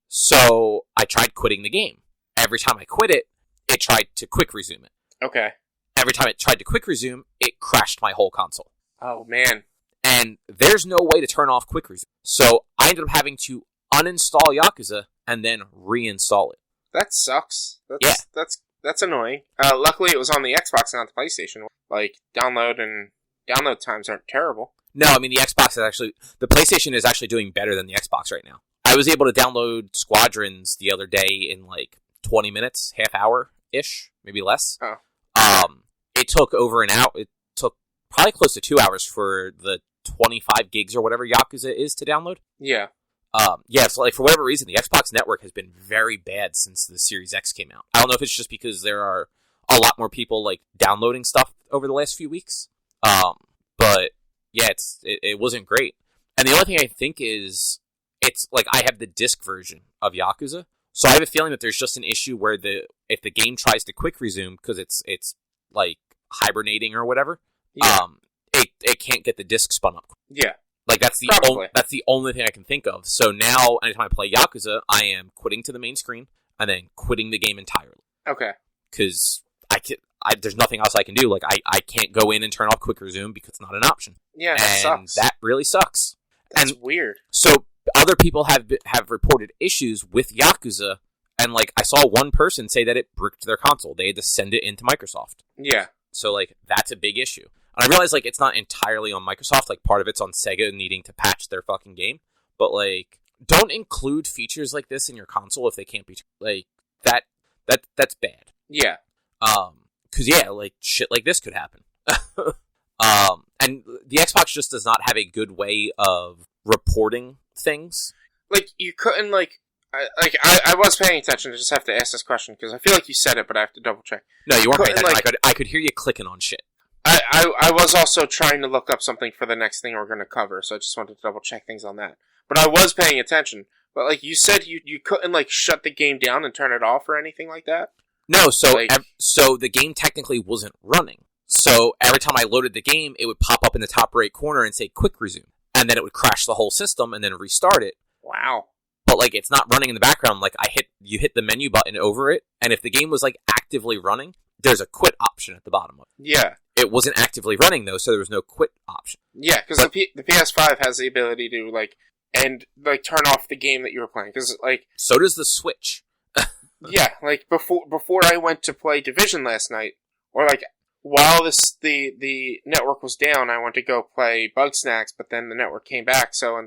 So I tried quitting the game. Every time I quit it, it tried to quick resume it. Okay. Every time it tried to quick resume, it crashed my whole console. Oh man. And there's no way to turn off quick resume. So I ended up having to uninstall Yakuza and then reinstall it. That sucks. That's annoying. Luckily it was on the Xbox, not the PlayStation. Like download times aren't terrible. No, I mean the PlayStation is actually doing better than the Xbox right now. I was able to download Squadrons the other day in like 20 minutes, half hour ish, maybe less. Oh. It took over an hour. It took probably close to 2 hours for the 25 gigs or whatever Yakuza is to download. Yeah. So like for whatever reason, the Xbox network has been very bad since the Series X came out. I don't know if it's just because there are a lot more people like downloading stuff over the last few weeks. But yeah, it wasn't great. And the only thing I think is it's like I have the disc version of Yakuza, So I have a feeling that there's just an issue where if the game tries to quick resume because it's like hibernating or whatever, it can't get the disk spun up. Yeah. Like that's the only thing I can think of. So now anytime I play Yakuza, I am quitting to the main screen and then quitting the game entirely. Okay. Because there's nothing else I can do. Like I can't go in and turn off quick resume because it's not an option. Yeah, that sucks. That really sucks. That's weird. So other people have reported issues with Yakuza, and like I saw one person say that it bricked their console. They had to send it into Microsoft. Yeah. So like that's a big issue. And I realize like it's not entirely on Microsoft. Like part of it's on Sega needing to patch their fucking game. But like, don't include features like this in your console if they can't be like that. That's bad. Yeah. Because like shit like this could happen. And the Xbox just does not have a good way of reporting things. Like, you couldn't, I was paying attention. I just have to ask this question, because I feel like you said it, but I have to double check. No, you weren't paying attention. I could hear you clicking on shit. I was also trying to look up something for the next thing we're going to cover, so I just wanted to double check things on that. But I was paying attention. But, like, you said you couldn't, like, shut the game down and turn it off or anything like that? No, so the game technically wasn't running. So every time I loaded the game, it would pop up in the top right corner and say quick resume. And then it would crash the whole system and then restart it. Wow. But like it's not running in the background. Like you hit the menu button over it, and if the game was like actively running, there's a quit option at the bottom of it. Yeah. It wasn't actively running though, so there was no quit option. Yeah, because the PS5 has the ability to turn off the game that you were playing. Because so does the Switch. Yeah, like before I went to play Division last night, or like while the network was down, I went to go play Bugsnax, but then the network came back. So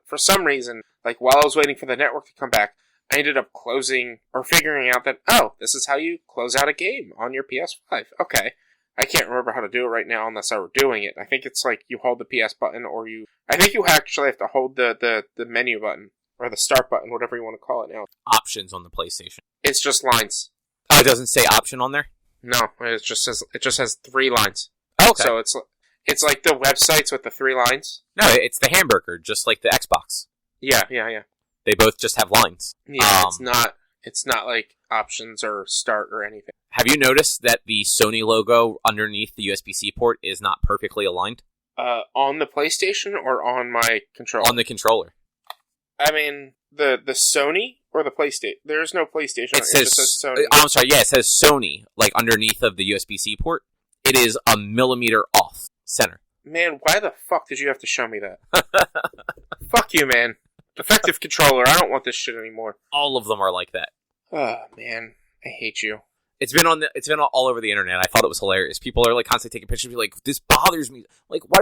for some reason, like while I was waiting for the network to come back, I ended up closing or figuring out that this is how you close out a game on your PS5. Okay, I can't remember how to do it right now unless I were doing it. I think it's like you hold the PS button, I think you actually have to hold the menu button. Or the start button, whatever you want to call it now. Options on the PlayStation. It's just lines. Oh, it doesn't say option on there? No, it just has 3 lines. Okay. So it's like the websites with the 3 lines. No, it's the hamburger, just like the Xbox. Yeah. They both just have lines. Yeah, it's not like options or start or anything. Have you noticed that the Sony logo underneath the USB-C port is not perfectly aligned? On the PlayStation or on my controller? On the controller. I mean, the Sony or the PlayStation? There's no PlayStation. It just says Sony. I'm sorry, yeah, it says Sony, like underneath of the USB-C port. It is a millimeter off center. Man, why the fuck did you have to show me that? Fuck you, man. Defective controller. I don't want this shit anymore. All of them are like that. Oh, man. I hate you. It's been all over the internet. I thought it was hilarious. People are like constantly taking pictures, like, this bothers me. Like, why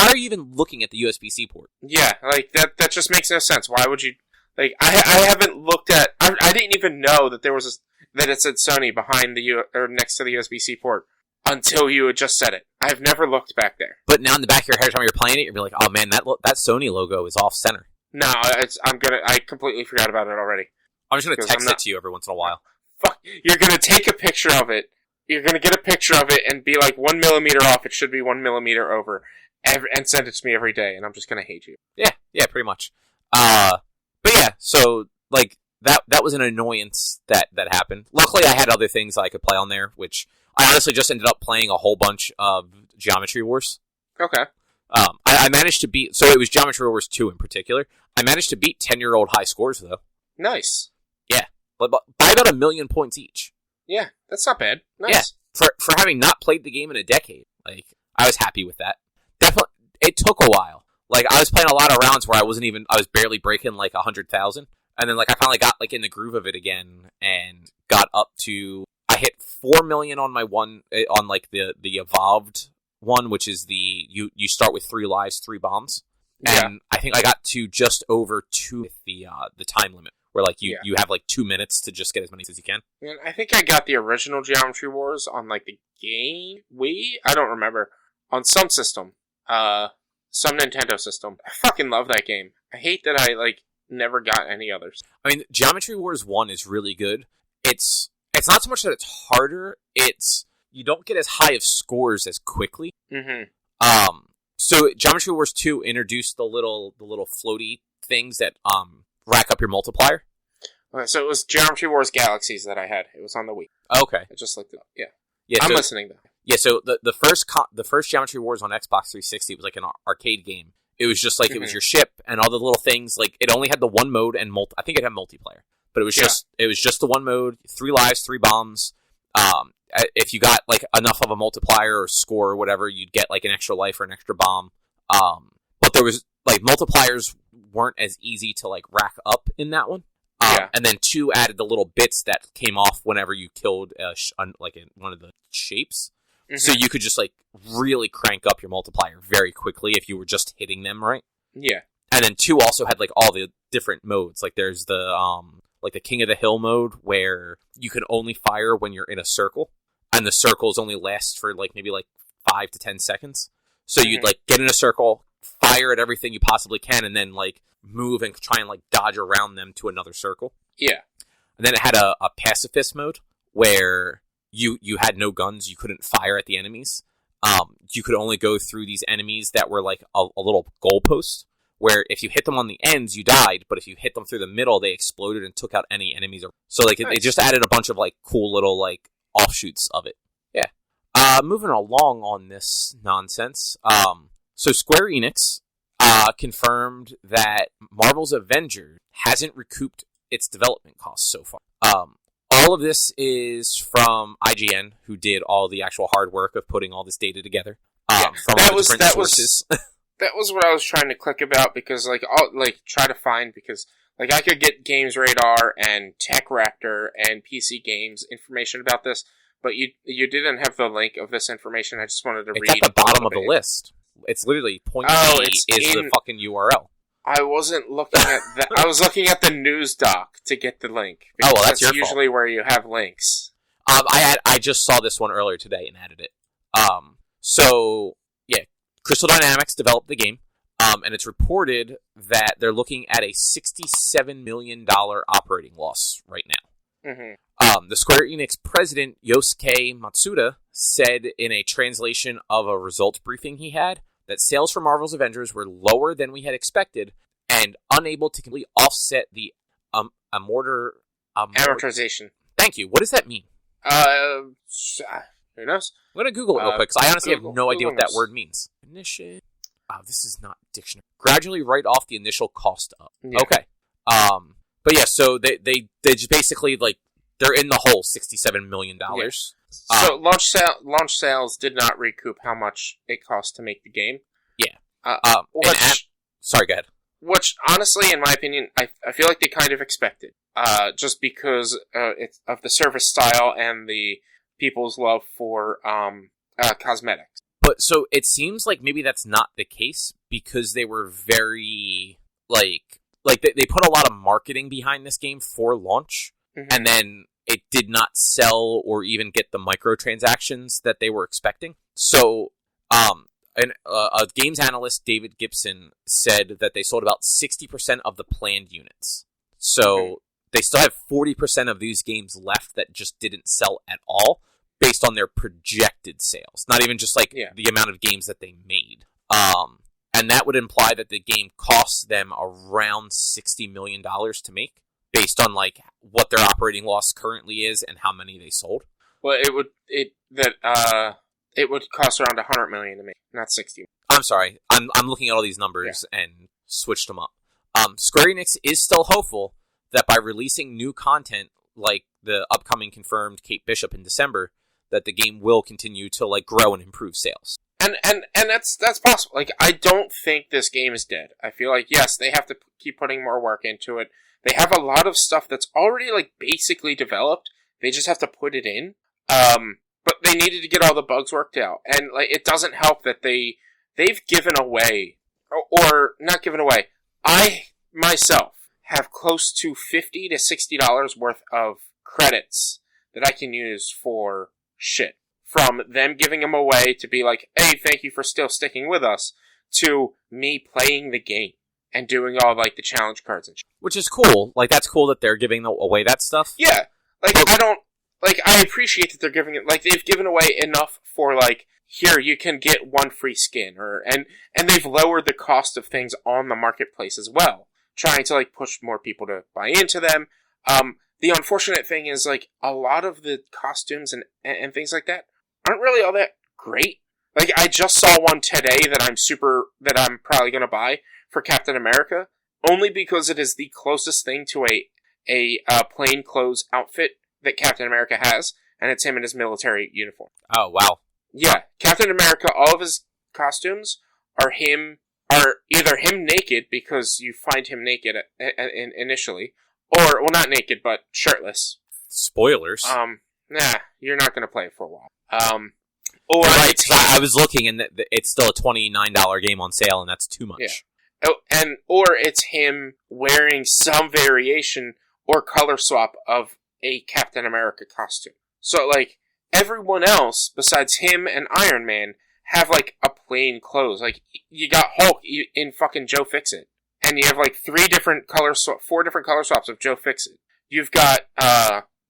are you even looking at the USB-C port? Yeah, like that just makes no sense. Why would you? Like, I haven't looked at. I didn't even know that there was that it said Sony behind or next to the USB-C port until you had just said it. I've never looked back there. But now in the back of your head, every time you're playing it, you'll be like, oh man, that Sony logo is off center. No, I completely forgot about it already. I'm just gonna text it to you every once in a while. Fuck, you're gonna take a picture of it. You're gonna get a picture of it and be like 1 millimeter off. It should be 1 millimeter over, and send it to me every day. And I'm just gonna hate you. Yeah, pretty much. But yeah, so like that was an annoyance that happened. Luckily, I had other things I could play on there, which I honestly just ended up playing a whole bunch of Geometry Wars. Okay. I managed to beat. So it was Geometry Wars 2 in particular. I managed to beat 10-year-old high scores though. Nice. Yeah. But by about 1 million points each. Yeah, that's not bad. Nice. Yeah, for having not played the game in a decade, like I was happy with that. Definitely, it took a while. Like I was playing a lot of rounds where I was barely breaking like 100,000, and then like I finally got like in the groove of it again and got up to. I hit 4 million on my one on like the evolved one, which is you start with 3 lives, 3 bombs, and I think I got to just over 2 with the time limit. Where, like, you have, like, 2 minutes to just get as many as you can. Man, I think I got the original Geometry Wars on, like, the game Wii? I don't remember. On some system. Some Nintendo system. I fucking love that game. I hate that I, like, never got any others. I mean, Geometry Wars 1 is really good. It's not so much that it's harder, it's... You don't get as high of scores as quickly. Mm-hmm. So, Geometry Wars 2 introduced the little floaty things that, rack up your multiplier. Okay, so it was Geometry Wars Galaxies that I had. It was on the Wii. Okay. I just looked it up. Yeah. Yeah, I'm listening though. Yeah, so the first Geometry Wars on Xbox 360 was like an arcade game. It was just like it was your ship and all the little things. Like it only had the one mode and I think it had multiplayer, but it was just the one mode, 3 lives, 3 bombs. If you got like enough of a multiplier or score or whatever, you'd get like an extra life or an extra bomb. But there was like multipliers weren't as easy to like rack up in that one. And then 2 added the little bits that came off whenever you killed one of the shapes. Mm-hmm. So you could just like really crank up your multiplier very quickly if you were just hitting them right. Yeah. And then 2 also had like all the different modes. Like there's the like the King of the Hill mode where you can only fire when you're in a circle, and the circles only last for like maybe like 5 to 10 seconds. So you'd like get in a circle, fire at everything you possibly can, and then like move and try and like dodge around them to another circle. Yeah. And then it had a pacifist mode where you had no guns, you couldn't fire at the enemies. You could only go through these enemies that were like a little goalpost, where if you hit them on the ends, you died, but if you hit them through the middle, they exploded and took out any enemies. So like they just added a bunch of like cool little like offshoots of it. Yeah. Moving along on this nonsense. So Square Enix confirmed that Marvel's Avengers hasn't recouped its development costs so far. All of this is from IGN, who did all the actual hard work of putting all this data together. From all the different sources. That was what I was trying to click about, because like I'll like try to find, because like I could get Games Radar and Tech Raptor and PC Games information about this, but you didn't have the link of this information. I just wanted to read. It's at the bottom of the list. It's literally point is the fucking URL. I wasn't looking at that. I was looking at the news doc to get the link. Oh, well, that's your usually fault. Where you have links. I just saw this one earlier today and added it. So yeah, Crystal Dynamics developed the game, and it's reported that they're looking at a $67 million operating loss right now. Mm-hmm. The Square Enix president, Yosuke Matsuda, said in a translation of a results briefing he had that sales for Marvel's Avengers were lower than we had expected and unable to completely offset the amortization. Thank you. What does that mean? Who knows? I'm going to Google it real quick, because I honestly have no idea what that word means. Initial. Wow, this is not dictionary. Gradually write off the initial cost up. Yeah. Okay. But yeah, so they just basically, like, they're in the hole $67 million. Yeah. So launch sales did not recoup how much it cost to make the game. Yeah. Sorry, go ahead. Which, honestly, in my opinion, I feel like they kind of expected. Just because of the service style and the people's love for cosmetics. But so it seems like maybe that's not the case, because they were very like they put a lot of marketing behind this game for launch, and then it did not sell or even get the microtransactions that they were expecting. So, a games analyst, David Gibson, said that they sold about 60% of the planned units. So they still have 40% of these games left that just didn't sell at all, based on their projected sales. Not even just like the amount of games that they made. And that would imply that the game costs them around $60 million to make, based on like what their operating loss currently is and how many they sold. Well, it would cost around $100 million to make, not 60. I'm sorry. I'm looking at all these numbers and switched them up. Square Enix is still hopeful that by releasing new content like the upcoming confirmed Kate Bishop in December, that the game will continue to like grow and improve sales. And that's possible. Like, I don't think this game is dead. I feel like, yes, they have to keep putting more work into it. They have a lot of stuff that's already like basically developed. They just have to put it in. But they needed to get all the bugs worked out. And like, it doesn't help that they've given away, or not given away. I myself have close to $50 to $60 worth of credits that I can use for shit. From them giving them away to be like, hey, thank you for still sticking with us, to me playing the game and doing all like the challenge cards and shit. Which is cool. Like, that's cool that they're giving away that stuff. Yeah. Like, I appreciate that they're giving it, like, they've given away enough for, like, here, you can get one free skin, and they've lowered the cost of things on the marketplace as well, trying to, like, push more people to buy into them. The unfortunate thing is, like, a lot of the costumes and things like that aren't really all that great. Like, I just saw one today that I'm probably gonna buy for Captain America, only because it is the closest thing to a plain clothes outfit that Captain America has, and it's him in his military uniform. Oh, wow. Yeah, Captain America, all of his costumes are either him naked, because you find him naked initially, or, well, not naked, but shirtless. Spoilers. Nah, you're not gonna play it for a while. Or right, I was looking, and it's still a $29 game on sale, and that's too much. Yeah. Oh, or it's him wearing some variation or color swap of a Captain America costume. So, like, everyone else besides him and Iron Man have, like, a plain clothes. Like, you got Hulk in fucking Joe Fixit, and you have, like, 4 different color swaps of Joe Fixit. You've got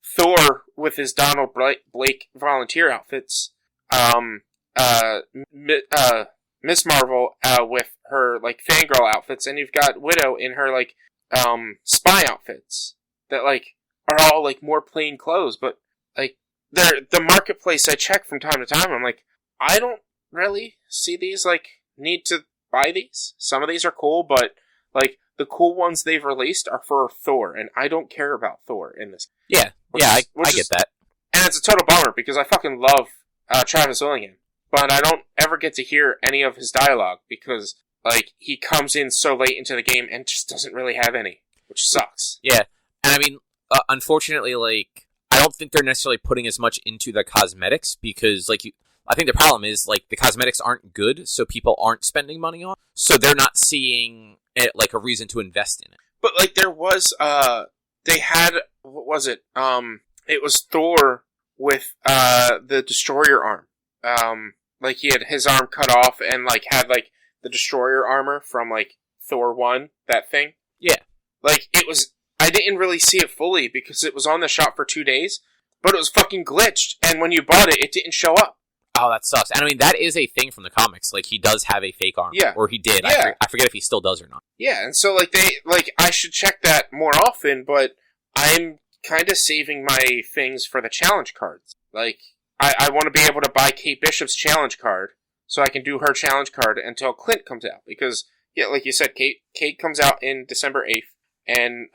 Thor with his Donald Blake volunteer outfits. Miss Marvel with her, like, fangirl outfits, and you've got Widow in her, like, spy outfits that, like, are all, like, more plain clothes, but, like, the marketplace I check from time to time, I'm like, I don't really see these, like, need to buy these. Some of these are cool, but, like, the cool ones they've released are for Thor, and I don't care about Thor in this. Yeah, I get that. And it's a total bummer, because I fucking love Travis Willingham, but I don't ever get to hear any of his dialogue, because, like, he comes in so late into the game and just doesn't really have any, which sucks. Yeah, and I mean, unfortunately, like, I don't think they're necessarily putting as much into the cosmetics, because, like, I think the problem is, like, the cosmetics aren't good, so people aren't spending money on it, so they're not seeing it, like, a reason to invest in it. But, like, there was, they had, what was it? It was Thor with, the Destroyer arm. Like, he had his arm cut off and, like, had, like, the Destroyer armor from, like, Thor 1, that thing. Yeah. Like, I didn't really see it fully because it was on the shop for 2 days, but it was fucking glitched, and when you bought it, it didn't show up. Oh, that sucks. And I mean, that is a thing from the comics. Like, he does have a fake arm. Yeah. Or he did. Yeah. I forget if he still does or not. Yeah, and so, like, I should check that more often, but I'm kind of saving my things for the challenge cards. Like, I want to be able to buy Kate Bishop's challenge card, so I can do her challenge card until Clint comes out. Because, yeah, like you said, Kate comes out in December 8th, and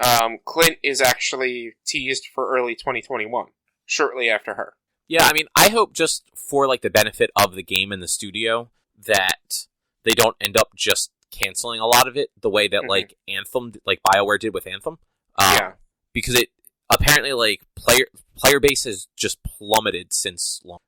Clint is actually teased for early 2021, shortly after her. Yeah, I mean, I hope just for, like, the benefit of the game and the studio that they don't end up just canceling a lot of it the way that, like, Anthem, like, BioWare did with Anthem. Yeah. Because it, apparently, like, player base has just plummeted since long.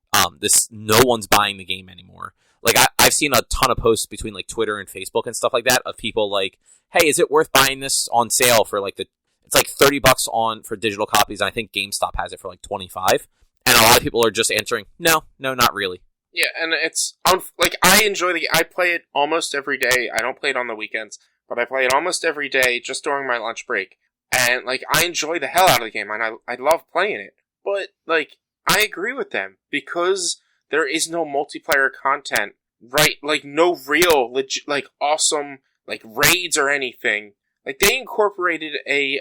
No one's buying the game anymore. Like, I've seen a ton of posts between, like, Twitter and Facebook and stuff like that of people like, hey, is it worth buying this on sale for, like, it's like $30 for digital copies, and I think GameStop has it for, like, $25. And a lot of people are just answering, no, not really. Yeah, and it's, like, I enjoy I play it almost every day. I don't play it on the weekends, but I play it almost every day just during my lunch break. And, like, I enjoy the hell out of the game, and I love playing it. But, like, I agree with them, because there is no multiplayer content, right? Like, no real, like, awesome, like, raids or anything. Like, they incorporated a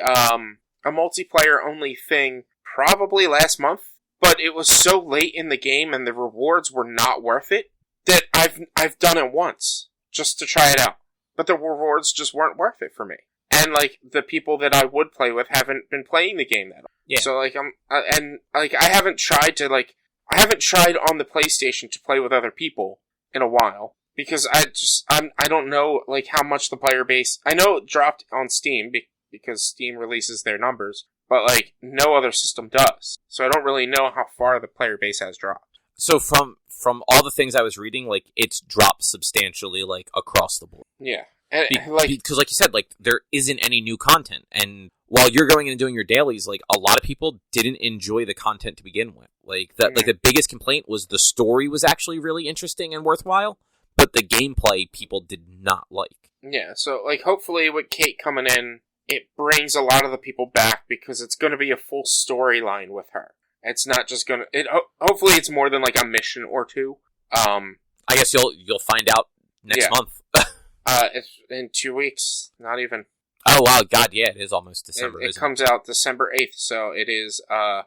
multiplayer-only thing probably last month, but it was so late in the game and the rewards were not worth it that I've done it once just to try it out. But the rewards just weren't worth it for me. And, like, the people that I would play with haven't been playing the game that much. Yeah. So, like, I haven't tried on the PlayStation to play with other people in a while. Because I don't know, like, how much the player base, I know it dropped on Steam because Steam releases their numbers, but, like, no other system does. So I don't really know how far the player base has dropped. So from all the things I was reading, like, it's dropped substantially, like, across the board. Yeah. And, because, like you said, like, there isn't any new content. And while you're going in and doing your dailies, like, a lot of people didn't enjoy the content to begin with. Like, like, the biggest complaint was the story was actually really interesting and worthwhile, but the gameplay people did not like. Yeah, so, like, hopefully with Kate coming in, it brings a lot of the people back, because it's going to be a full storyline with her. It's not just going to... Hopefully it's more than, like, a mission or two. I guess you'll find out next month. It's in 2 weeks. Not even. Oh, wow, God, yeah, it is almost December, It isn't comes out December 8th, so it is a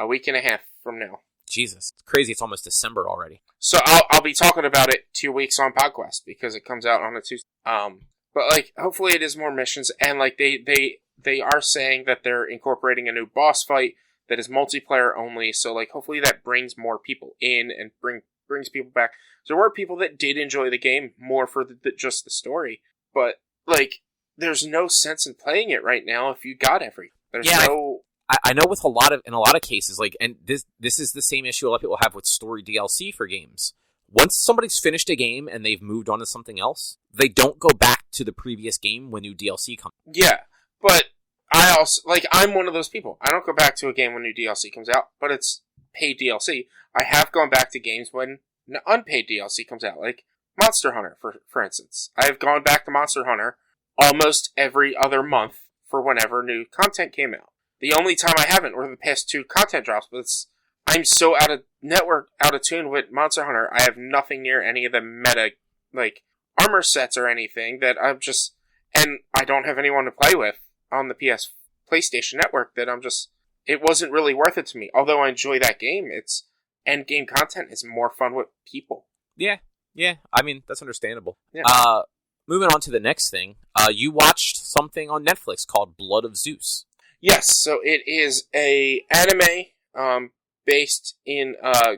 week and a half from now. Jesus, it's crazy, it's almost December already. So I'll be talking about it 2 weeks on PodQuest, because it comes out on a Tuesday. But, like, hopefully it is more missions, and, like, they are saying that they're incorporating a new boss fight that is multiplayer only, so, like, hopefully that brings more people in and brings people back. There were people that did enjoy the game more for just the story, but, like, there's no sense in playing it right now if you got everything. There's no... I know with in a lot of cases, like, and this is the same issue a lot of people have with story DLC for games. Once somebody's finished a game and they've moved on to something else, they don't go back to the previous game when new DLC comes. Yeah, but I also, like, I'm one of those people. I don't go back to a game when new DLC comes out, but it's paid DLC. I have gone back to games when unpaid DLC comes out, like Monster Hunter, for instance. I have gone back to Monster Hunter almost every other month for whenever new content came out. The only time I haven't were the past 2 content drops, but I'm so out of tune with Monster Hunter, I have nothing near any of the meta, like, armor sets or anything that I'm just, and I don't have anyone to play with on the PlayStation Network that it wasn't really worth it to me. Although I enjoy that game, its end game content is more fun with people. Yeah, I mean, that's understandable. Yeah. Moving on to the next thing, you watched something on Netflix called Blood of Zeus. Yes, so it is a anime based in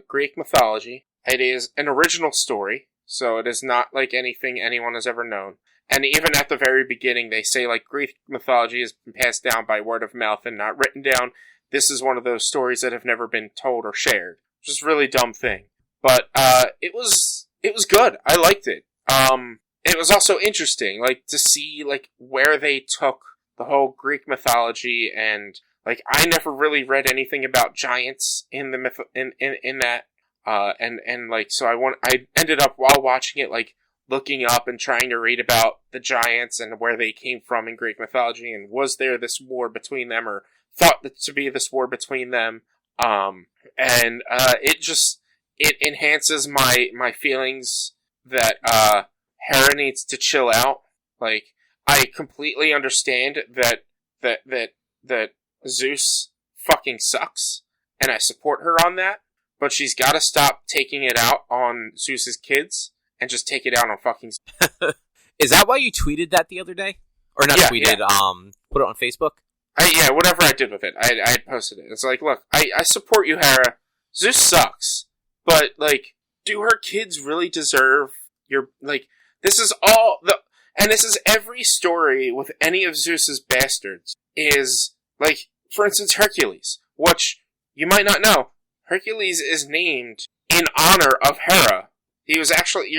Greek mythology. It is an original story, so it is not like anything anyone has ever known. And even at the very beginning, they say, like, Greek mythology has been passed down by word of mouth and not written down. This is one of those stories that have never been told or shared. Which is a really dumb thing. But it was good. I liked it. It was also interesting, like, to see, like, where they took the whole Greek mythology, and, like, I never really read anything about giants in the in that, and like, so I ended up, while watching it, like, looking up and trying to read about the giants and where they came from in Greek mythology, and was there this war between them, or thought to be this war between them, and it enhances my feelings that Hera needs to chill out. Like, I completely understand that Zeus fucking sucks, and I support her on that, but she's gotta stop taking it out on Zeus's kids, and just take it out on fucking Zeus. Is that why you tweeted that the other day? Or not tweeted, yeah. Put it on Facebook? Whatever I did with it, I had posted it. It's like, look, I support you, Hera. Zeus sucks, but, like, do her kids really deserve your, like, this is every story with any of Zeus's bastards is, like, for instance, Hercules, which you might not know. Hercules is named in honor of Hera. He's actually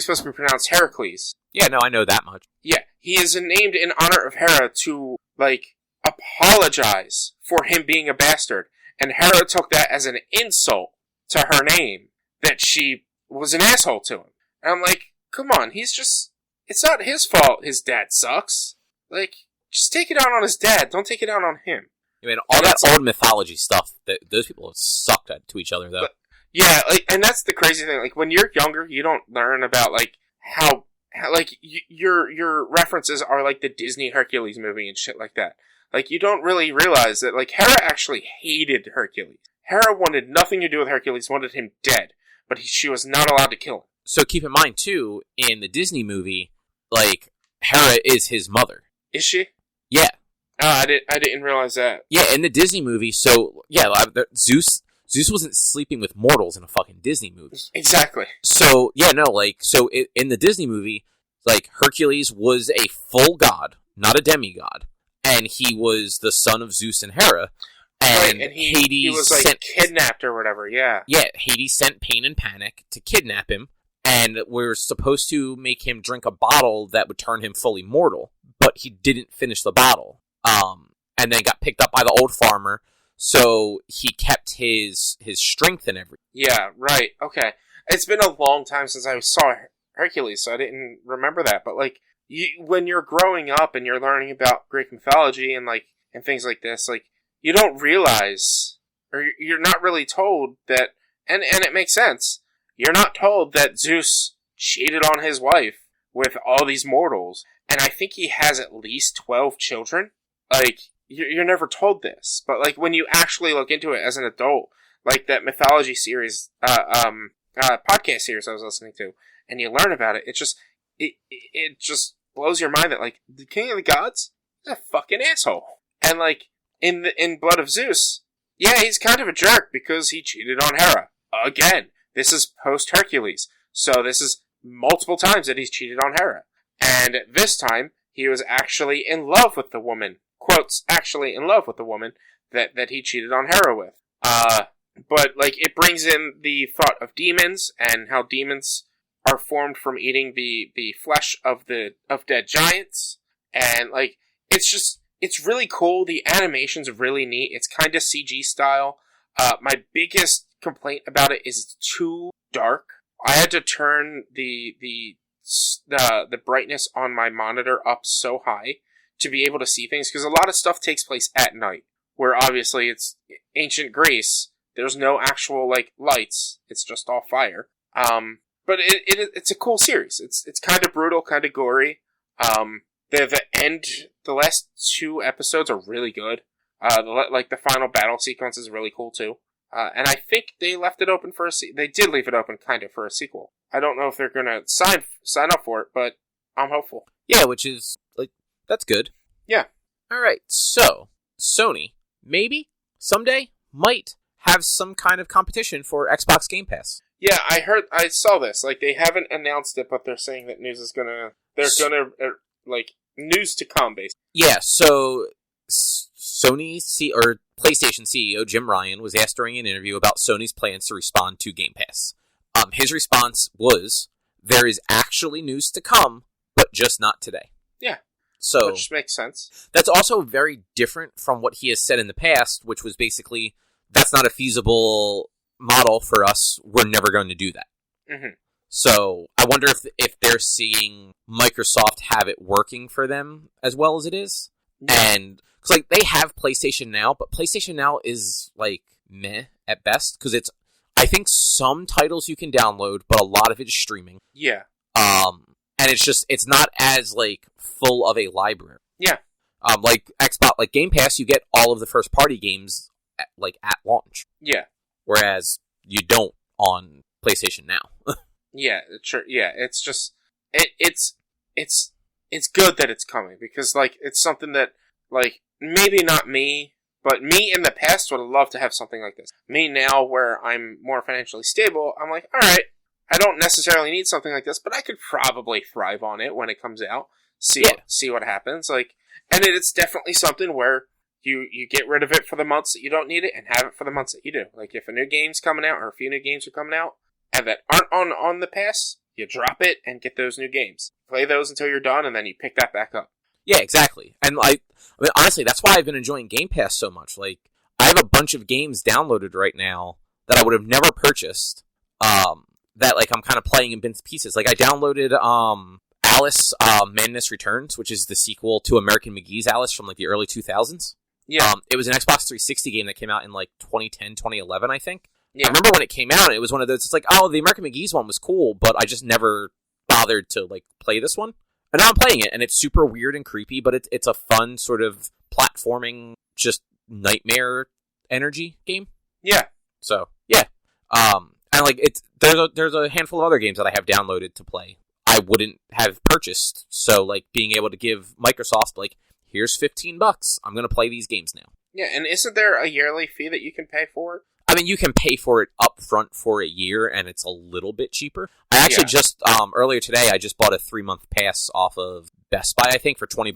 supposed to be pronounced Heracles. Yeah, no, I know that much. Yeah, he is named in honor of Hera to, like, apologize for him being a bastard. And Hera took that as an insult to her name, that she was an asshole to him. And I'm like, come on, it's not his fault his dad sucks. Like, just take it out on his dad, don't take it out on him. I mean, all that old mythology stuff, those people have sucked to each other, though. But, yeah, like, and that's the crazy thing. Like, when you're younger, you don't learn about, like, how like, your references are, like, the Disney Hercules movie and shit like that. Like, you don't really realize that, like, Hera actually hated Hercules. Hera wanted nothing to do with Hercules, wanted him dead, but she was not allowed to kill him. So keep in mind, too, in the Disney movie, like, Hera is his mother. Is she? Yeah. I didn't realize that. Yeah, in the Disney movie, so, yeah, Zeus wasn't sleeping with mortals in a fucking Disney movie. Exactly. So, yeah, no, like, so in the Disney movie, like, Hercules was a full god, not a demigod, and he was the son of Zeus and Hera, and, right, and Hades he was, like, kidnapped or whatever, yeah. Yeah, Hades sent Pain and Panic to kidnap him, and we're supposed to make him drink a bottle that would turn him fully mortal, but he didn't finish the bottle, and then got picked up by the old farmer, so he kept his strength and everything. Yeah, right, okay. It's been a long time since I saw Hercules, so I didn't remember that, but, like, when you're growing up and you're learning about Greek mythology and, like, and things like this, like, you don't realize, or you're not really told that, and it makes sense, you're not told that Zeus cheated on his wife with all these mortals, and I think he has at least 12 children. Like, you're never told this, but like when you actually look into it as an adult, like that mythology series, podcast series I was listening to, and you learn about it, it just blows your mind that like the King of the Gods is a fucking asshole, and like in Blood of Zeus, yeah, he's kind of a jerk because he cheated on Hera again. This is post Hercules, so this is multiple times that he's cheated on Hera, and this time he was actually in love with the woman. Quotes, actually in love with the woman that he cheated on Hera with. But, like, it brings in the thought of demons, and how demons are formed from eating the flesh of dead giants. And, like, it's really cool. The animation's really neat. It's kind of CG style. My biggest complaint about it is it's too dark. I had to turn the brightness on my monitor up so high to be able to see things, because a lot of stuff takes place at night, where obviously it's ancient Greece. There's no actual like lights; it's just all fire. But it's a cool series. It's kind of brutal, kind of gory. The last 2 episodes are really good. The final battle sequence is really cool too. And I think they left it open for they did leave it open kind of for a sequel. I don't know if they're gonna sign up for it, but I'm hopeful. Yeah, which is like. That's good. Yeah. Alright, so, Sony, maybe, someday, might have some kind of competition for Xbox Game Pass. Yeah, I saw this. Like, they haven't announced it, but they're saying that news to come, basically. Yeah, so, PlayStation CEO Jim Ryan was asked during an interview about Sony's plans to respond to Game Pass. His response was, there is actually news to come, but just not today. Yeah. So, which makes sense. That's also very different from what he has said in the past, which was basically, that's not a feasible model for us. We're never going to do that. Mm-hmm. So I wonder if they're seeing Microsoft have it working for them as well as it is. Yeah. And because like they have PlayStation Now, but PlayStation Now is like meh at best, because I think some titles you can download, but a lot of it is streaming. Yeah. And it's not as, like, full of a library. Yeah. Like Xbox, like Game Pass, you get all of the first-party games, at launch. Yeah. Whereas you don't on PlayStation Now. Yeah, sure. Yeah, it's just, it's good that it's coming, because, like, it's something that, like, maybe not me, but me in the past would have loved to have something like this. Me now, where I'm more financially stable, I'm like, alright, I don't necessarily need something like this, but I could probably thrive on it when it comes out. See what happens. Like, and it's definitely something where you get rid of it for the months that you don't need it, and have it for the months that you do. Like, if a new game's coming out, or a few new games are coming out, and that aren't on the pass, you drop it and get those new games. Play those until you're done, and then you pick that back up. Yeah, exactly. And I mean, honestly, that's why I've been enjoying Game Pass so much. Like, I have a bunch of games downloaded right now that I would have never purchased. That like I'm kind of playing in bits and pieces. Like I downloaded Alice Madness Returns, which is the sequel to American McGee's Alice from like the early 2000s. Yeah. It was an Xbox 360 game that came out in like 2010, 2011, I think. Yeah. I remember when it came out, it was one of those, it's like, oh, the American McGee's one was cool, but I just never bothered to like play this one. And now I'm playing it, and it's super weird and creepy, but it's a fun sort of platforming, just nightmare energy game. Yeah. So, yeah. And like there's a handful of other games that I have downloaded to play I wouldn't have purchased. So like being able to give Microsoft like, here's $15, I'm going to play these games now. Yeah, and isn't there a yearly fee that you can pay for it? I mean, you can pay for it up front for a year, and it's a little bit cheaper. I actually just earlier today I just bought a 3-month pass off of Best Buy, I think, for $20.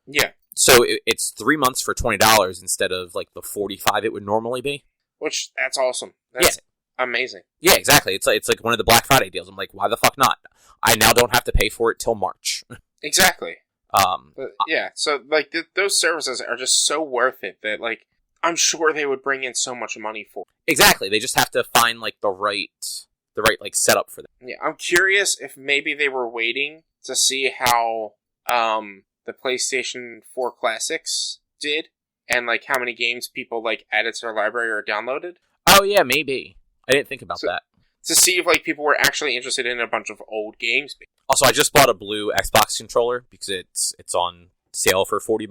Yeah. So it's 3 months for $20 instead of like the $45 it would normally be. Which that's awesome. That's amazing. Yeah, exactly. It's like one of the Black Friday deals. I'm like, why the fuck not? I now don't have to pay for it till March. Exactly. Yeah. So like those services are just so worth it that like I'm sure they would bring in so much money for. Exactly. They just have to find like the right like setup for them. Yeah, I'm curious if maybe they were waiting to see how the PlayStation 4 Classics did, and like how many games people like added to their library or downloaded. Oh yeah, maybe. I didn't think about that. to see if like people were actually interested in a bunch of old games. Also, I just bought a blue Xbox controller because it's on sale for $40.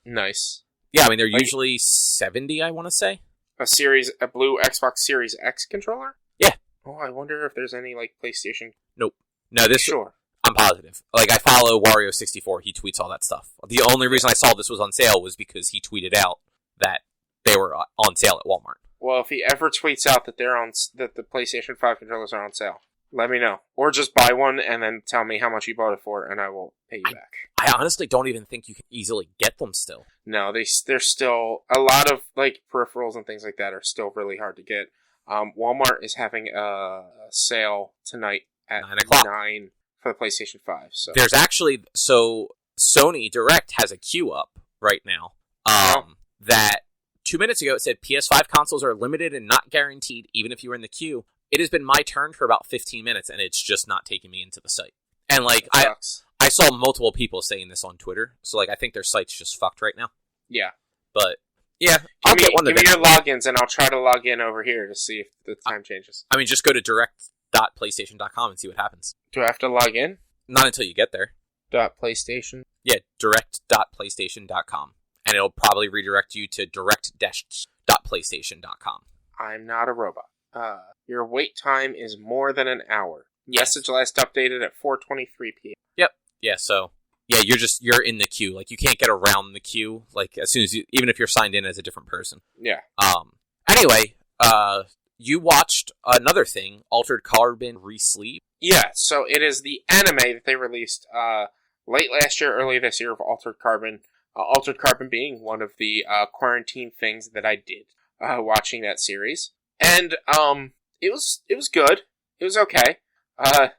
Nice. Yeah, I mean they're usually $70, I want to say. A blue Xbox Series X controller? Yeah. Oh, I wonder if there's any like PlayStation. Nope. No, this. Sure. I'm positive. Like, I follow Wario64. He tweets all that stuff. The only reason I saw this was on sale was because he tweeted out that they were on sale at Walmart. Well, if he ever tweets out that that the PlayStation 5 controllers are on sale, let me know. Or just buy one and then tell me how much you bought it for, and I will pay you back. I honestly don't even think you can easily get them still. No, they're still... A lot of, like, peripherals and things like that are still really hard to get. Walmart is having a sale tonight at 9 o'clock. 9 for the PlayStation 5. So there's actually... So, Sony Direct has a queue up right now. That 2 minutes ago it said PS5 consoles are limited and not guaranteed even if you were in the queue. It has been my turn for about 15 minutes and it's just not taking me into the site. And like I saw multiple people saying this on Twitter, so like I think their site's just fucked right now. Yeah. But yeah, I'll get one of them. Give me your logins and I'll try to log in over here to see if the time changes. I mean, just go to direct.playstation.com and see what happens. Do I have to log in? Not until you get there. .PlayStation? Yeah, direct.playstation.com. And it'll probably redirect you to direct-.playstation.com. I'm not a robot. Your wait time is more than an hour. Message last updated at 4:23 p.m. Yep. Yeah, so yeah, you're in the queue. Like you can't get around the queue like as soon as even if you're signed in as a different person. Yeah. Anyway, you watched another thing, Altered Carbon Resleep. Yeah, so it is the anime that they released late last year, early this year of Altered Carbon. Altered Carbon being one of the quarantine things that I did watching that series. And it was good. It was okay. I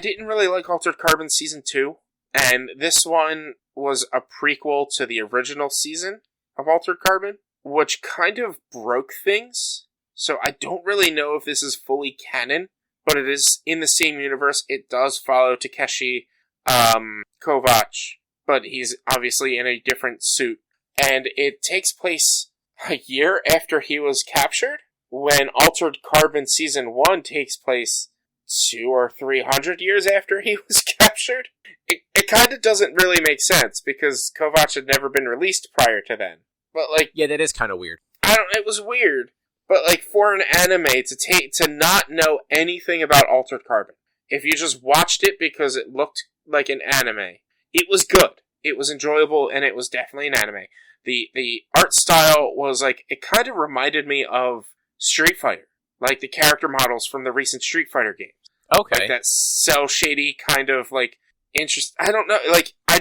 didn't really like Altered Carbon Season 2, and this one was a prequel to the original season of Altered Carbon, which kind of broke things. So I don't really know if this is fully canon, but it is in the same universe. It does follow Takeshi Kovacs, but he's obviously in a different suit. And it takes place a year after he was captured, when Altered Carbon Season 1 takes place 200 or 300 years after he was captured. It kind of doesn't really make sense, because Kovacs had never been released prior to then. But like, yeah, that is kind of weird. It was weird. But like, for an anime to not know anything about Altered Carbon, if you just watched it because it looked like an anime, it was good. It was enjoyable, and it was definitely an anime. The art style was like, it kind of reminded me of Street Fighter, like the character models from the recent Street Fighter games. Okay. Like that cell shady kind of like interest. I don't know. Like I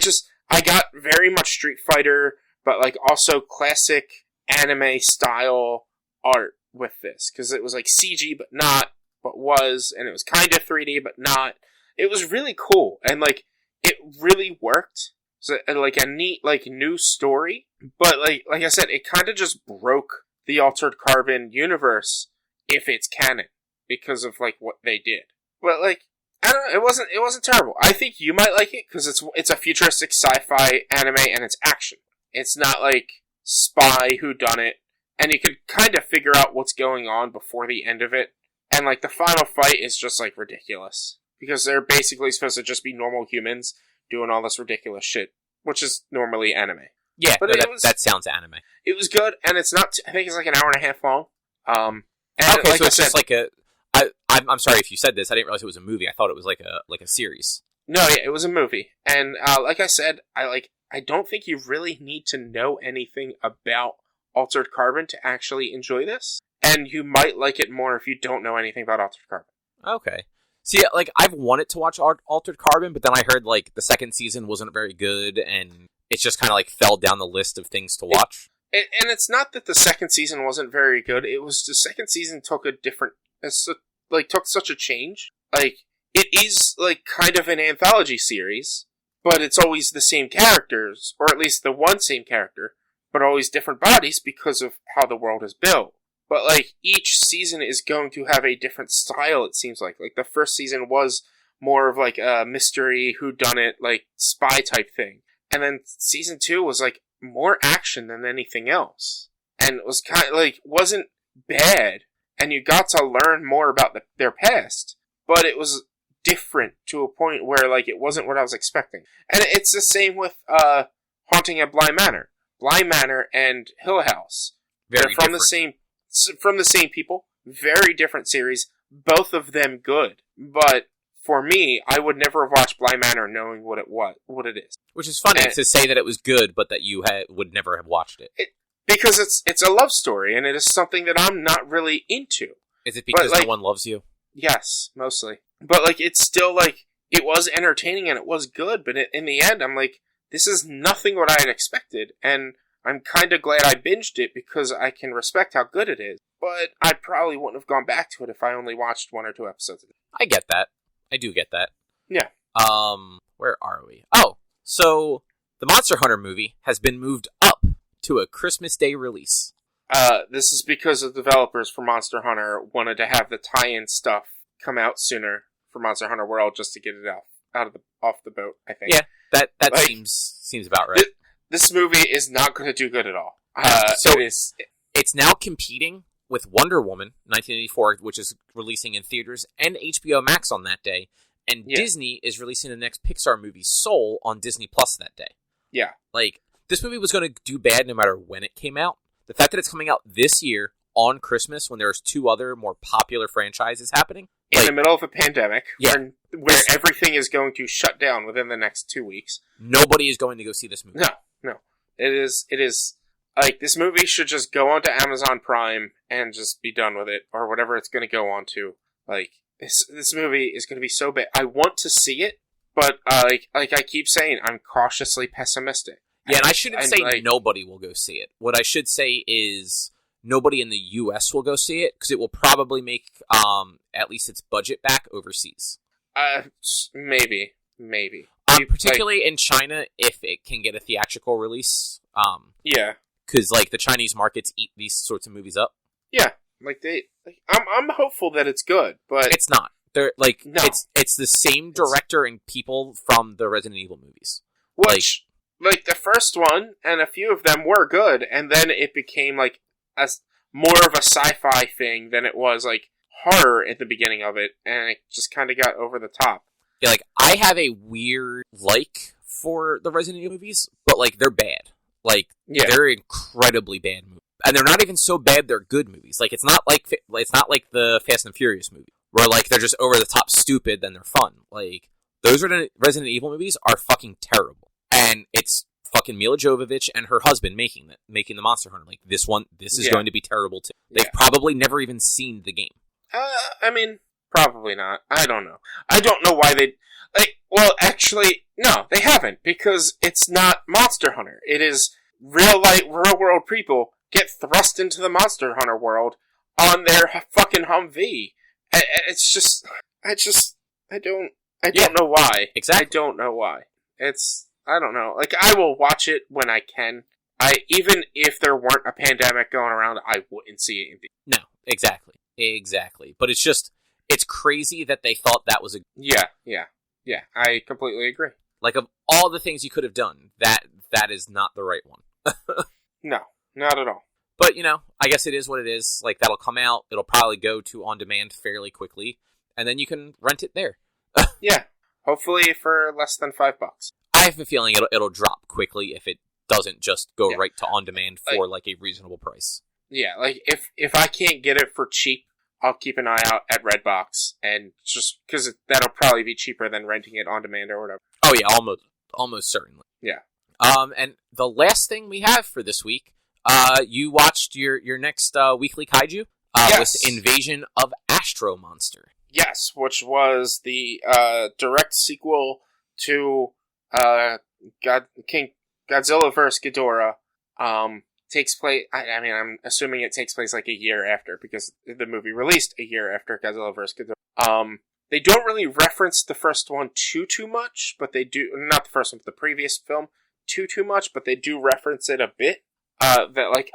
got very much Street Fighter, but like also classic anime style art with this, because it was like CG but not, but was, and it was kind of 3D but not. It was really cool, and like it really worked. So like a neat like new story, but like I said, it kind of just broke the Altered Carbon universe if it's canon, because of like what they did. But like, I don't know, it wasn't terrible. I think you might like it because it's a futuristic sci-fi anime and it's action. It's not like spy whodunit, and you could kind of figure out what's going on before the end of it. And like the final fight is just like ridiculous, because they're basically supposed to just be normal humans doing all this ridiculous shit, which is normally anime. Yeah, but that sounds anime. It was good, and it's not. I think it's like an hour and a half long. And okay, like so it's I said, just like a. I'm sorry if you said this. I didn't realize it was a movie. I thought it was like a series. No, yeah, it was a movie, and like I said, I don't think you really need to know anything about Altered Carbon to actually enjoy this, and you might like it more if you don't know anything about Altered Carbon. Okay. See, like, I've wanted to watch Altered Carbon, but then I heard, like, the second season wasn't very good, and it just kind of, like, fell down the list of things to watch. And it's not that the second season wasn't very good, it was the second season took took such a change. Like, it is, like, kind of an anthology series, but it's always the same characters, or at least the one same character, but always different bodies because of how the world is built. But, like, each season is going to have a different style, it seems like. Like, the first season was more of, like, a mystery, whodunit, like, spy type thing. And then season 2 was, like, more action than anything else. And it was kind of, like, wasn't bad. and you got to learn more about their past, but it was different to a point where, like, it wasn't what I was expecting. And it's the same with Haunting at Bly Manor. Bly Manor and Hill House. They're from the same people. Very different series. Both of them good. But for me, I would never have watched Bly Manor knowing what it is. Which is funny to say that it was good, but that you would never have watched it. Because it's a love story, and it is something that I'm not really into. Is it because no one loves you? Yes, mostly. But, like, it's still, like, it was entertaining and it was good, but in the end, I'm like, this is nothing what I had expected, and I'm kind of glad I binged it because I can respect how good it is, but I probably wouldn't have gone back to it if I only watched 1 or 2 episodes of it. I get that. I do get that. Yeah. Where are we? Oh, so the Monster Hunter movie has been moved up to a Christmas Day release. This is because the developers for Monster Hunter wanted to have the tie-in stuff come out sooner for Monster Hunter World just to get it off the boat, I think. Yeah, that like, seems about right. This movie is not going to do good at all. It's now competing with Wonder Woman 1984, which is releasing in theaters, and HBO Max on that day, and Disney is releasing the next Pixar movie, Soul, on Disney Plus that day. Yeah. Like, this movie was going to do bad no matter when it came out. The fact that it's coming out this year on Christmas when there's 2 other more popular franchises happening. In the middle of a pandemic, where everything is going to shut down within the next 2 weeks. Nobody is going to go see this movie. No. It is, like, this movie should just go onto Amazon Prime and just be done with it, or whatever it's going to go on to. Like, this movie is going to be so bad. I want to see it, but, like I keep saying, I'm cautiously pessimistic. Yeah, and I shouldn't say nobody will go see it. What I should say is nobody in the U.S. will go see it, because it will probably make at least its budget back overseas. Maybe. Particularly in China, if it can get a theatrical release. Yeah. Because, like, the Chinese markets eat these sorts of movies up. Yeah. I'm hopeful that it's good, but... It's not. They're, like, no. It's the same director and people from the Resident Evil movies. Which... Like, the first one, and a few of them were good, and then it became, like, more of a sci-fi thing than it was, like, horror at the beginning of it, and it just kind of got over the top. Yeah, like, I have a weird for the Resident Evil movies, but, like, they're bad. Like, they're incredibly bad movies. And they're not even so bad they're good movies. Like, it's not like the Fast and Furious movie, where, like, they're just over-the-top stupid, then they're fun. Like, those Resident Evil movies are fucking terrible. And it's fucking Mila Jovovich and her husband making the Monster Hunter. Like, this is going to be terrible too. They've probably never even seen the game. I mean, probably not. I don't know. I don't know why they... well, actually, no, they haven't, because it's not Monster Hunter. It is real-world people get thrust into the Monster Hunter world on their fucking Humvee. It's just... I don't know why. Exactly. I don't know why. I don't know. Like, I will watch it when I can. Even if there weren't a pandemic going around, I wouldn't see it in theaters. No, exactly. But it's crazy that they thought that was a... Yeah, I completely agree. Like, of all the things you could have done, that is not the right one. No, not at all. But, I guess it is what it is. Like, that'll come out, it'll probably go to on-demand fairly quickly, and then you can rent it there. Yeah, hopefully for less than $5. I have a feeling it'll drop quickly if it doesn't just go right to on-demand for, like, a reasonable price. Yeah, like, if I can't get it for cheap, I'll keep an eye out at Redbox, and just, because that'll probably be cheaper than renting it on-demand or whatever. Oh, yeah, almost certainly. Yeah. And the last thing we have for this week, you watched your next weekly kaiju? Yes. With Invasion of Astro Monster. Yes, which was the direct sequel to King Godzilla vs. Ghidorah. Takes place... I mean, I'm assuming it takes place like a year after, because the movie released a year after Godzilla vs. Ghidorah. They don't really reference the first one too much, but they do... Not the first one, but the previous film too much, but they do reference it a bit. That, like,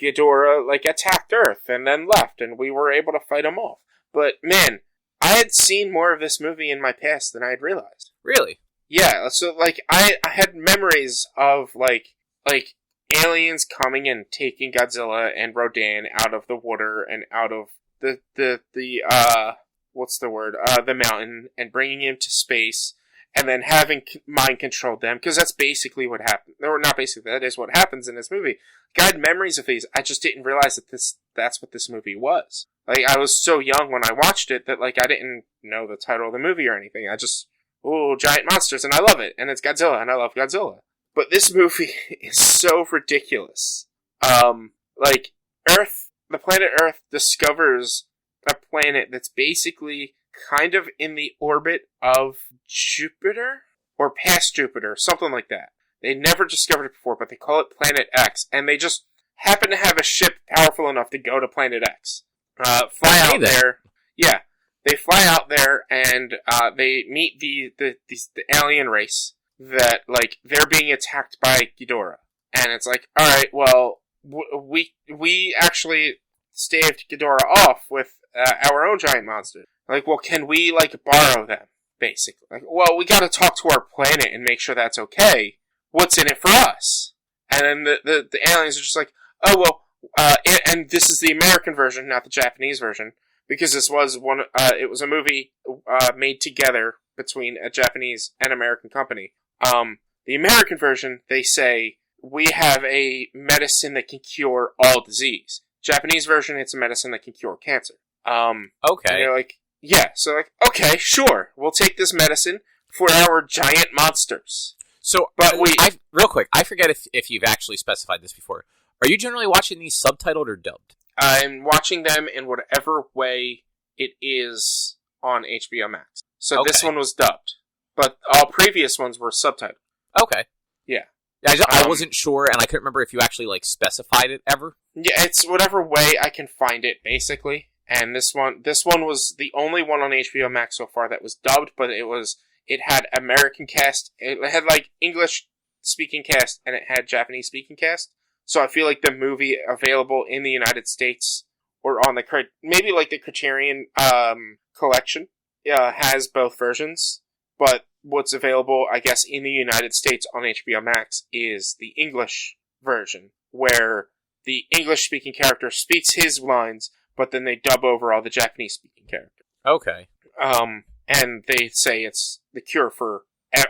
Ghidorah, like, attacked Earth and then left, and we were able to fight him off. But, man, I had seen more of this movie in my past than I had realized. Really? Yeah, so, like, I had memories of, like, aliens coming and taking Godzilla and Rodan out of the water and out of what's the word? The mountain, and bringing him to space, and then having mind controlled them, because that's basically what happened. Or not basically, that is what happens in this movie. I had memories of these. I just didn't realize that that's what this movie was. Like, I was so young when I watched it that, like, I didn't know the title of the movie or anything. I just, ooh, giant monsters, and I love it. And it's Godzilla, and I love Godzilla. But this movie is so ridiculous. Like, the planet Earth discovers a planet that's basically kind of in the orbit of Jupiter? Or past Jupiter, something like that. They never discovered it before, but they call it Planet X, and they just happen to have a ship powerful enough to go to Planet X. Fly out there. Yeah. They fly out there, and they meet the alien race that, like, they're being attacked by Ghidorah. And it's like, alright, well, we actually staved Ghidorah off with our own giant monster. Like, well, can we, like, borrow them? Basically. Like, well, we gotta talk to our planet and make sure that's okay. What's in it for us? And then the aliens are just like, oh, well, and this is the American version, not the Japanese version, because this was it was a movie, made together between a Japanese and American company. The American version, they say, we have a medicine that can cure all disease. Japanese version, it's a medicine that can cure cancer. Okay. And they're like, yeah, so like, okay, sure, we'll take this medicine for our giant monsters. So, real quick, I forget if you've actually specified this before. Are you generally watching these subtitled or dubbed? I'm watching them in whatever way it is on HBO Max. So This one was dubbed, but all previous ones were subtitled. Okay. Yeah. I wasn't sure, and I couldn't remember if you actually, like, specified it ever. Yeah, it's whatever way I can find it, basically. And this one was the only one on HBO Max so far that was dubbed, but it had American cast, it had like English speaking cast, and it had Japanese speaking cast. So I feel like the movie available in the United States, or on maybe like the Criterion collection, has both versions. But what's available, I guess, in the United States on HBO Max is the English version, where the English speaking character speaks his lines, but then they dub over all the Japanese-speaking characters. Okay. And they say it's the cure for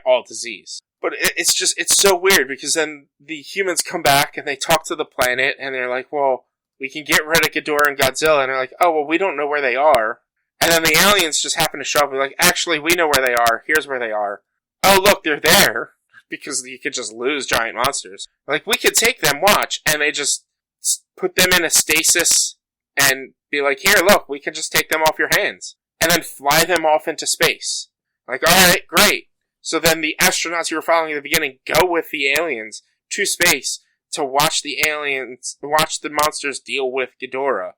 all disease. But it's so weird, because then the humans come back and they talk to the planet, and they're like, well, we can get rid of Ghidorah and Godzilla, and they're like, oh, well, we don't know where they are. And then the aliens just happen to show up and like, actually, we know where they are, here's where they are. Oh, look, they're there, because you could just lose giant monsters. Like, we could take them, watch, and they just put them in a stasis and be like, here, look, we can just take them off your hands. And then fly them off into space. Like, alright, great. So then the astronauts you were following at the beginning go with the aliens to space to watch the monsters deal with Ghidorah.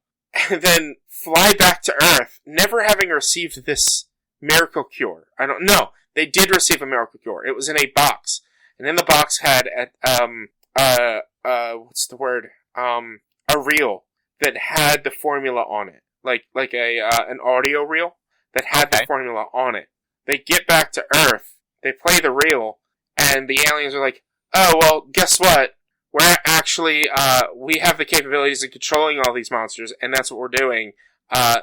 And then fly back to Earth, never having received this miracle cure. I don't know. They did receive a miracle cure. It was in a box. And in the box had, what's the word? A reel that had the formula on it. Like an audio reel that had the formula on it. They get back to Earth, they play the reel, and the aliens are like, oh, well, guess what? We're actually, we have the capabilities of controlling all these monsters, and that's what we're doing.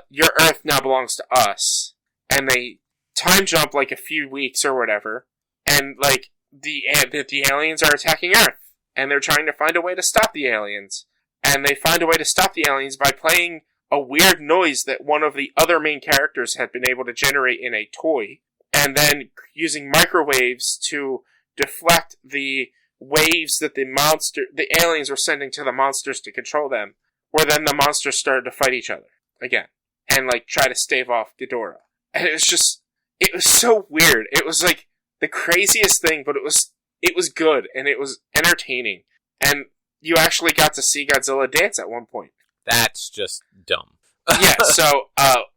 Your Earth now belongs to us. And they time jump like a few weeks or whatever, and like, the aliens are attacking Earth, and they're trying to find a way to stop the aliens. And they find a way to stop the aliens by playing a weird noise that one of the other main characters had been able to generate in a toy, and then using microwaves to deflect the waves that the aliens were sending to the monsters to control them, where then the monsters started to fight each other again, and like try to stave off Ghidorah. And it was so weird. It was like the craziest thing, but it was good, and it was entertaining, and you actually got to see Godzilla dance at one point. That's just dumb. Yeah, so,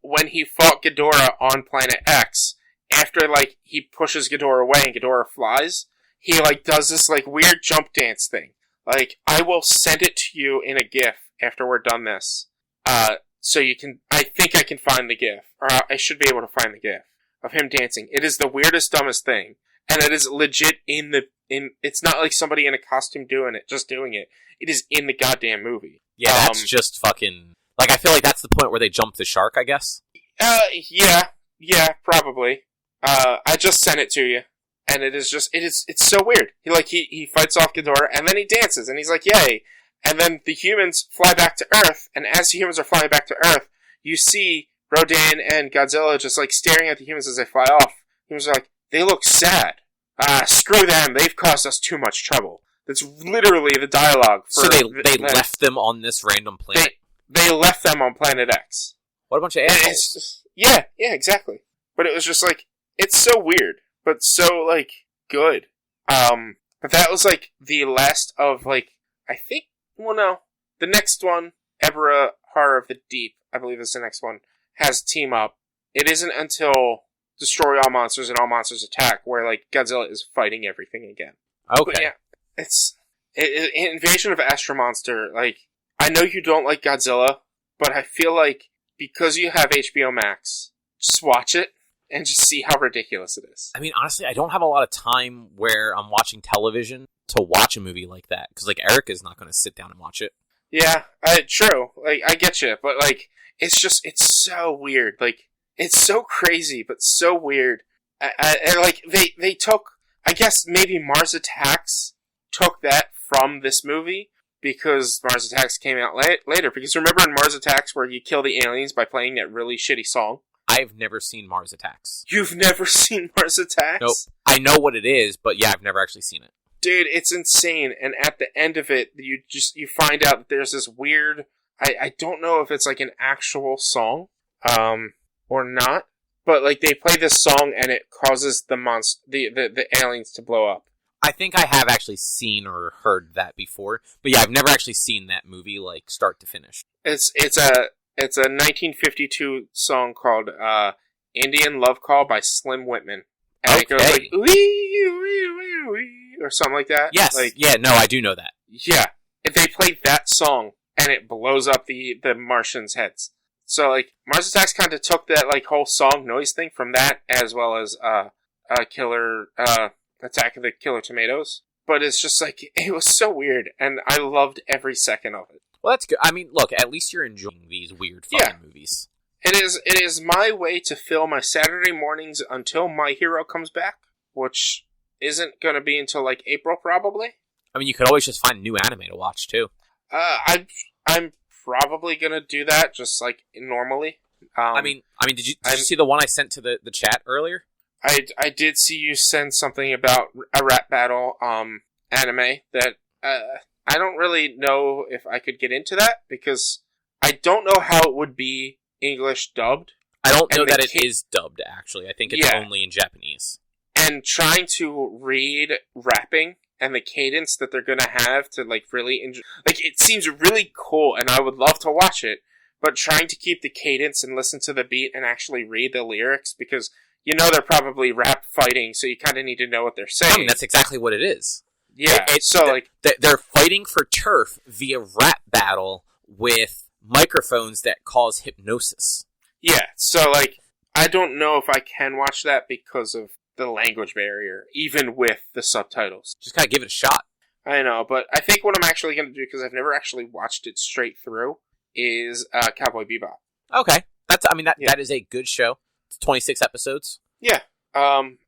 when he fought Ghidorah on Planet X, after, like, he pushes Ghidorah away and Ghidorah flies, he, like, does this, like, weird jump dance thing. Like, I will send it to you in a GIF after we're done this, so you can, I think I can find the GIF, or I should be able to find the GIF of him dancing. It is the weirdest, dumbest thing, and it is legit it's not like somebody in a costume doing it. It is in the goddamn movie. Yeah, that's just fucking, Like, I feel like that's the point where they jump the shark, I guess. Yeah, probably. I just sent it to you. And it's so weird. He fights off Ghidorah, and then he dances, and he's like, yay! And then the humans fly back to Earth, and as the humans are flying back to Earth, you see Rodan and Godzilla just, like, staring at the humans as they fly off. Humans are like, they look sad. Screw them, they've caused us too much trouble. That's literally the dialogue. So they left them on this random planet? They left them on Planet X. What a bunch of assholes. Yeah, exactly. But it was just, like, it's so weird, but so, like, good. But that was, like, the last of, like, I think, well, no. The next one, Ebra Horror of the Deep, I believe is the next one, has Team Up. It isn't until Destroy All Monsters and All Monsters Attack where, like, Godzilla is fighting everything again. Okay. But, yeah, it's Invasion of Astro Monster. Like, I know you don't like Godzilla, but I feel like because you have HBO Max, just watch it and just see how ridiculous it is. I mean, honestly, I don't have a lot of time where I'm watching television to watch a movie like that. Because, like, Erica's not going to sit down and watch it. Yeah, true. Like, I get you. But, like, it's so weird. Like, it's so crazy, but so weird. And, like, they took, I guess maybe Mars Attacks took that from this movie. Because Mars Attacks came out later. Because remember in Mars Attacks where you kill the aliens by playing that really shitty song? I've never seen Mars Attacks. You've never seen Mars Attacks? Nope. I know what it is, but yeah, I've never actually seen it. Dude, it's insane. And at the end of it, you find out that there's this weird, I don't know if it's like an actual song, or not. But like they play this song and it causes the aliens to blow up. I think I have actually seen or heard that before. But yeah, I've never actually seen that movie, like, start to finish. It's a 1952 song called Indian Love Call by Slim Whitman. And it goes like, wee, or something like that. Yes. Like, yeah, no, I do know that. Yeah. If they played that song, and it blows up the Martians' heads. So, like, Mars Attacks kind of took that, like, whole song noise thing from that, as well as Attack of the Killer Tomatoes. But it's just, like, it was so weird, and I loved every second of it. Well, that's good. I mean, look, at least you're enjoying these weird fucking movies. It is my way to fill my Saturday mornings until My Hero comes back, which isn't going to be until, like, April, probably. I mean, you could always just find a new anime to watch, too. I'm probably going to do that, just, like, normally. I mean, did you see the one I sent to the chat earlier? I did see you send something about a rap battle anime that I don't really know if I could get into that because I don't know how it would be English dubbed. I don't know that it is dubbed, actually. I think it's only in Japanese. And trying to read rapping and the cadence that they're going to have to, like, really enjoy... Like, it seems really cool, and I would love to watch it, but trying to keep the cadence and listen to the beat and actually read the lyrics, because you know they're probably rap fighting, so you kind of need to know what they're saying. I mean, that's exactly what it is. Yeah, they're fighting for turf via rap battle with microphones that cause hypnosis. Yeah, so, like, I don't know if I can watch that because of the language barrier, even with the subtitles. Just gotta give it a shot. I know, but I think what I'm actually going to do, because I've never actually watched it straight through, is Cowboy Bebop. Okay. That is a good show. It's 26 episodes. Yeah. I'm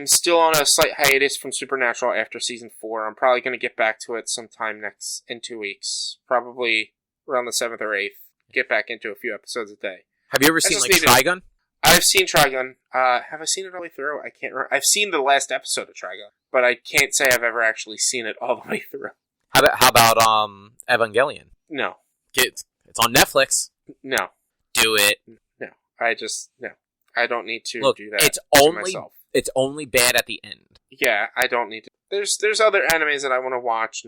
still on a slight hiatus from Supernatural after season 4. I'm probably going to get back to it sometime in 2 weeks. Probably around the 7th or 8th. Get back into a few episodes a day. Have you ever seen, like, Trigun? I've seen Trigun. Have I seen it all the way through? I can't remember. I've seen the last episode of Trigun, but I can't say I've ever actually seen it all the way through. How about Evangelion? No. It's on Netflix. No. Do it. No. No. I don't need to do that. It's only bad at the end. Yeah, I don't need to. There's other animes that I want to watch.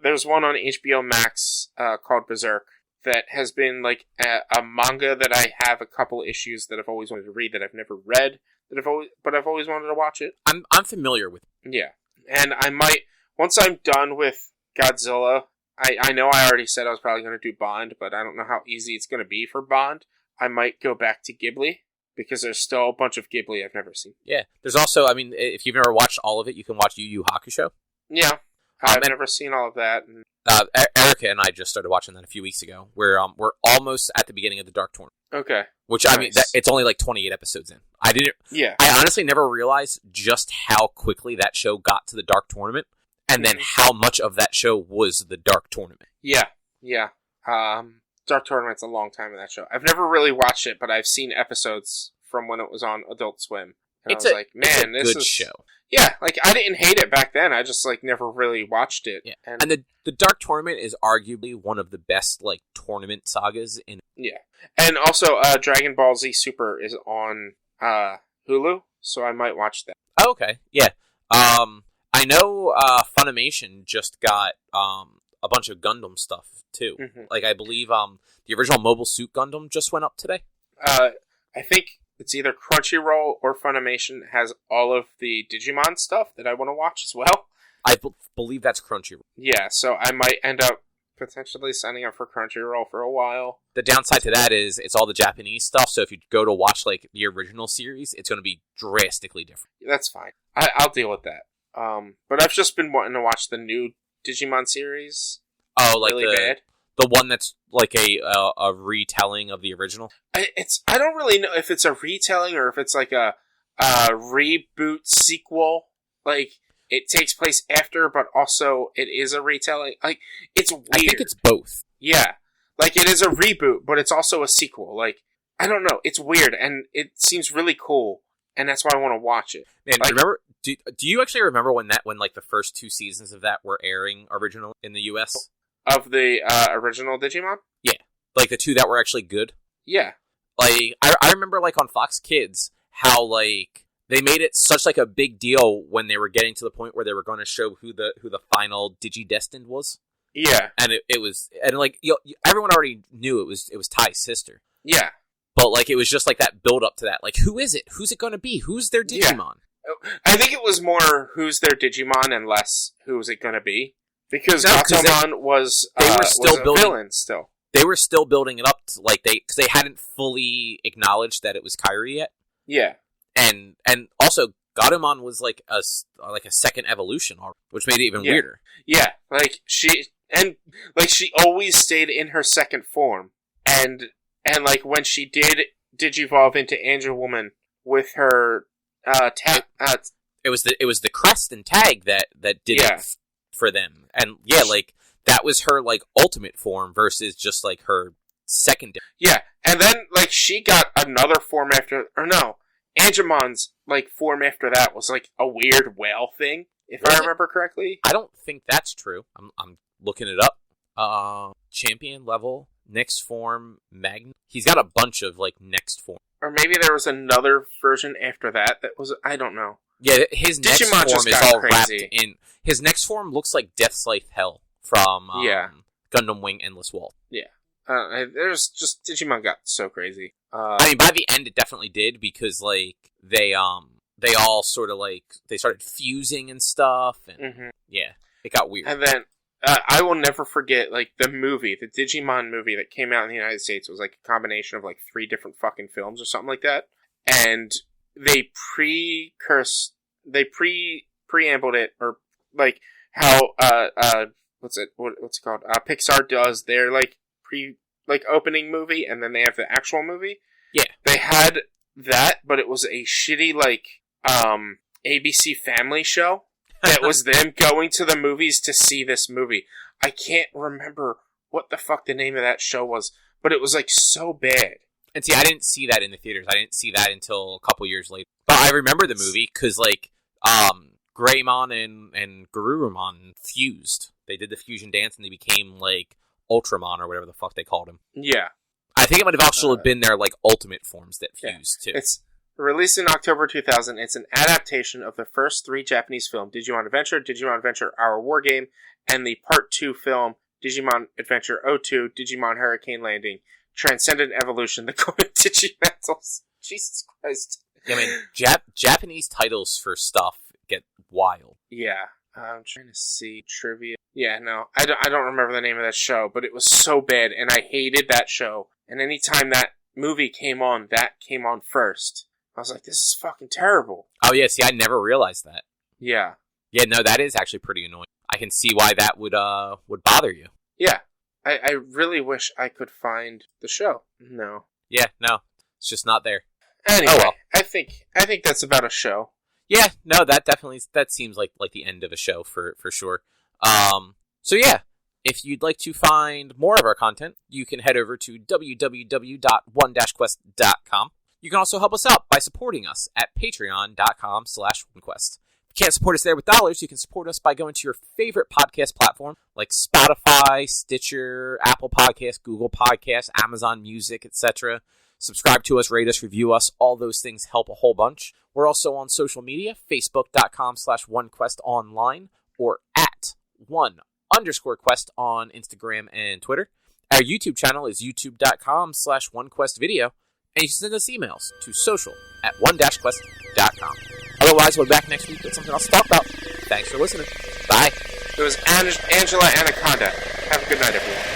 There's one on HBO Max called Berserk that has been like a manga that I have a couple issues that I've always wanted to read that I've never read but I've always wanted to watch it. I'm familiar with it. Yeah, and I might once I'm done with Godzilla. I know I already said I was probably going to do Bond, but I don't know how easy it's going to be for Bond. I might go back to Ghibli, because there's still a bunch of Ghibli I've never seen. Yeah. There's also, I mean, if you've never watched all of it, you can watch Yu Yu Hakusho. Yeah. I've never seen all of that. And... Erica and I just started watching that a few weeks ago. We're almost at the beginning of the Dark Tournament. Okay. Which, nice. I mean, it's only like 28 episodes in. I honestly never realized just how quickly that show got to the Dark Tournament, and then how much of that show was the Dark Tournament. Yeah. Dark Tournament's a long time in that show. I've never really watched it, but I've seen episodes from when it was on Adult Swim. And I was like, man, this is a good show. Yeah, like, I didn't hate it back then. I just, like, never really watched it. Yeah. And the Dark Tournament is arguably one of the best, like, tournament sagas in... Yeah. And also, Dragon Ball Z Super is on Hulu, so I might watch that. Oh, okay. Yeah. I know Funimation just got a bunch of Gundam stuff, too. Mm-hmm. Like, I believe the original Mobile Suit Gundam just went up today. I think... It's either Crunchyroll or Funimation has all of the Digimon stuff that I want to watch as well. I believe that's Crunchyroll. Yeah, so I might end up potentially signing up for Crunchyroll for a while. The downside to that is it's all the Japanese stuff, so if you go to watch like the original series, it's going to be drastically different. That's fine. I'll deal with that. But I've just been wanting to watch the new Digimon series. Oh, like really bad. The one that's like a retelling of the original? I don't really know if it's a retelling or if it's like a reboot sequel. Like, it takes place after, but also it is a retelling. Like, it's weird. I think it's both. Yeah. Like, it is a reboot, but it's also a sequel. Like, I don't know. It's weird, and it seems really cool, and that's why I want to watch it. Man, like, remember... Do you actually remember when like the first 2 seasons of that were airing originally in the US? Of the original Digimon? Yeah. Like, the 2 that were actually good? Yeah. Like, I remember, like, on Fox Kids, how, like, they made it such, like, a big deal when they were getting to the point where they were going to show who the final Digidestined was. Yeah. And it was, and, like, everyone already knew it was Tai's sister. Yeah. But, like, it was just, like, that build-up to that. Like, who is it? Who's it going to be? Who's their Digimon? Yeah. I think it was more who's their Digimon and less who's it going to be. Because Gatomon was a villain still. They were still building it up to, like, because they hadn't fully acknowledged that it was Kairi yet. Yeah. And also Gatomon was like a second evolution, which made it even weirder. Yeah, like she always stayed in her second form, and like when she did digivolve into Angel Woman with her it was the crest and tag that did it for them, and like that was her like ultimate form versus just like her secondary. Yeah, and then like she got another form after, or no, Angemon's like form after that was like a weird whale thing, if I remember correctly. I don't think that's true. I'm looking it up. Champion level, next form, Magnet. He's got a bunch of like next form. Or maybe there was another version after that was, I don't know. Yeah, his next Digimon form is all wrapped in. His next form looks like Death Scythe Hell from Gundam Wing Endless Wall. Yeah. There's just, Digimon got so crazy. I mean, by the end it definitely did, because like they all sort of like they started fusing and stuff, and yeah, it got weird. And then I will never forget like the Digimon movie that came out in the United States was like a combination of like 3 different fucking films or something like that, and they preambled it, or like how what's it called? Pixar does their like opening movie, and then they have the actual movie. Yeah. They had that, but it was a shitty, like, ABC Family show. That was them going to the movies to see this movie. I can't remember what the fuck the name of that show was, but it was, like, so bad. And see, I didn't see that in the theaters. I didn't see that until a couple years later. But I remember the movie, because, like, Greymon and Garurumon fused. They did the fusion dance, and they became, like, Ultramon, or whatever the fuck they called him. Yeah. I think it might have actually been their, like, ultimate forms that fused, too. It's released in October 2000. It's an adaptation of the first 3 Japanese films, Digimon Adventure, Our War Game, and the Part 2 film, Digimon Adventure 02, Digimon Hurricane Landing, Transcendent Evolution, The Golden Digimentals. Jesus Christ. I mean, Japanese titles for stuff get wild. Yeah. I'm trying to see trivia. Yeah, no, I don't remember the name of that show, but it was so bad, and I hated that show. And anytime that movie came on, that came on first. I was like, this is fucking terrible. Oh, yeah, see, I never realized that. Yeah. Yeah, no, that is actually pretty annoying. I can see why that would bother you. Yeah. I really wish I could find the show. No. Yeah, no. It's just not there. Anyway, Oh, well. I think that's about a show. Yeah, no, that seems like the end of a show for sure. So yeah, if you'd like to find more of our content, you can head over to www.one-quest.com. You can also help us out by supporting us at patreon.com/onequest. If you can't support us there with dollars, you can support us by going to your favorite podcast platform like Spotify, Stitcher, Apple Podcasts, Google Podcasts, Amazon Music, etc. Subscribe to us, rate us, review us. All those things help a whole bunch. We're also on social media, facebook.com/onequestonline or at @1_quest on Instagram and Twitter. Our YouTube channel is youtube.com/onequestvideo. And you can send us emails to social@one-quest.com. Otherwise, we'll be back next week with something else to talk about. Thanks for listening. Bye. It was Angela Anaconda. Have a good night, everyone.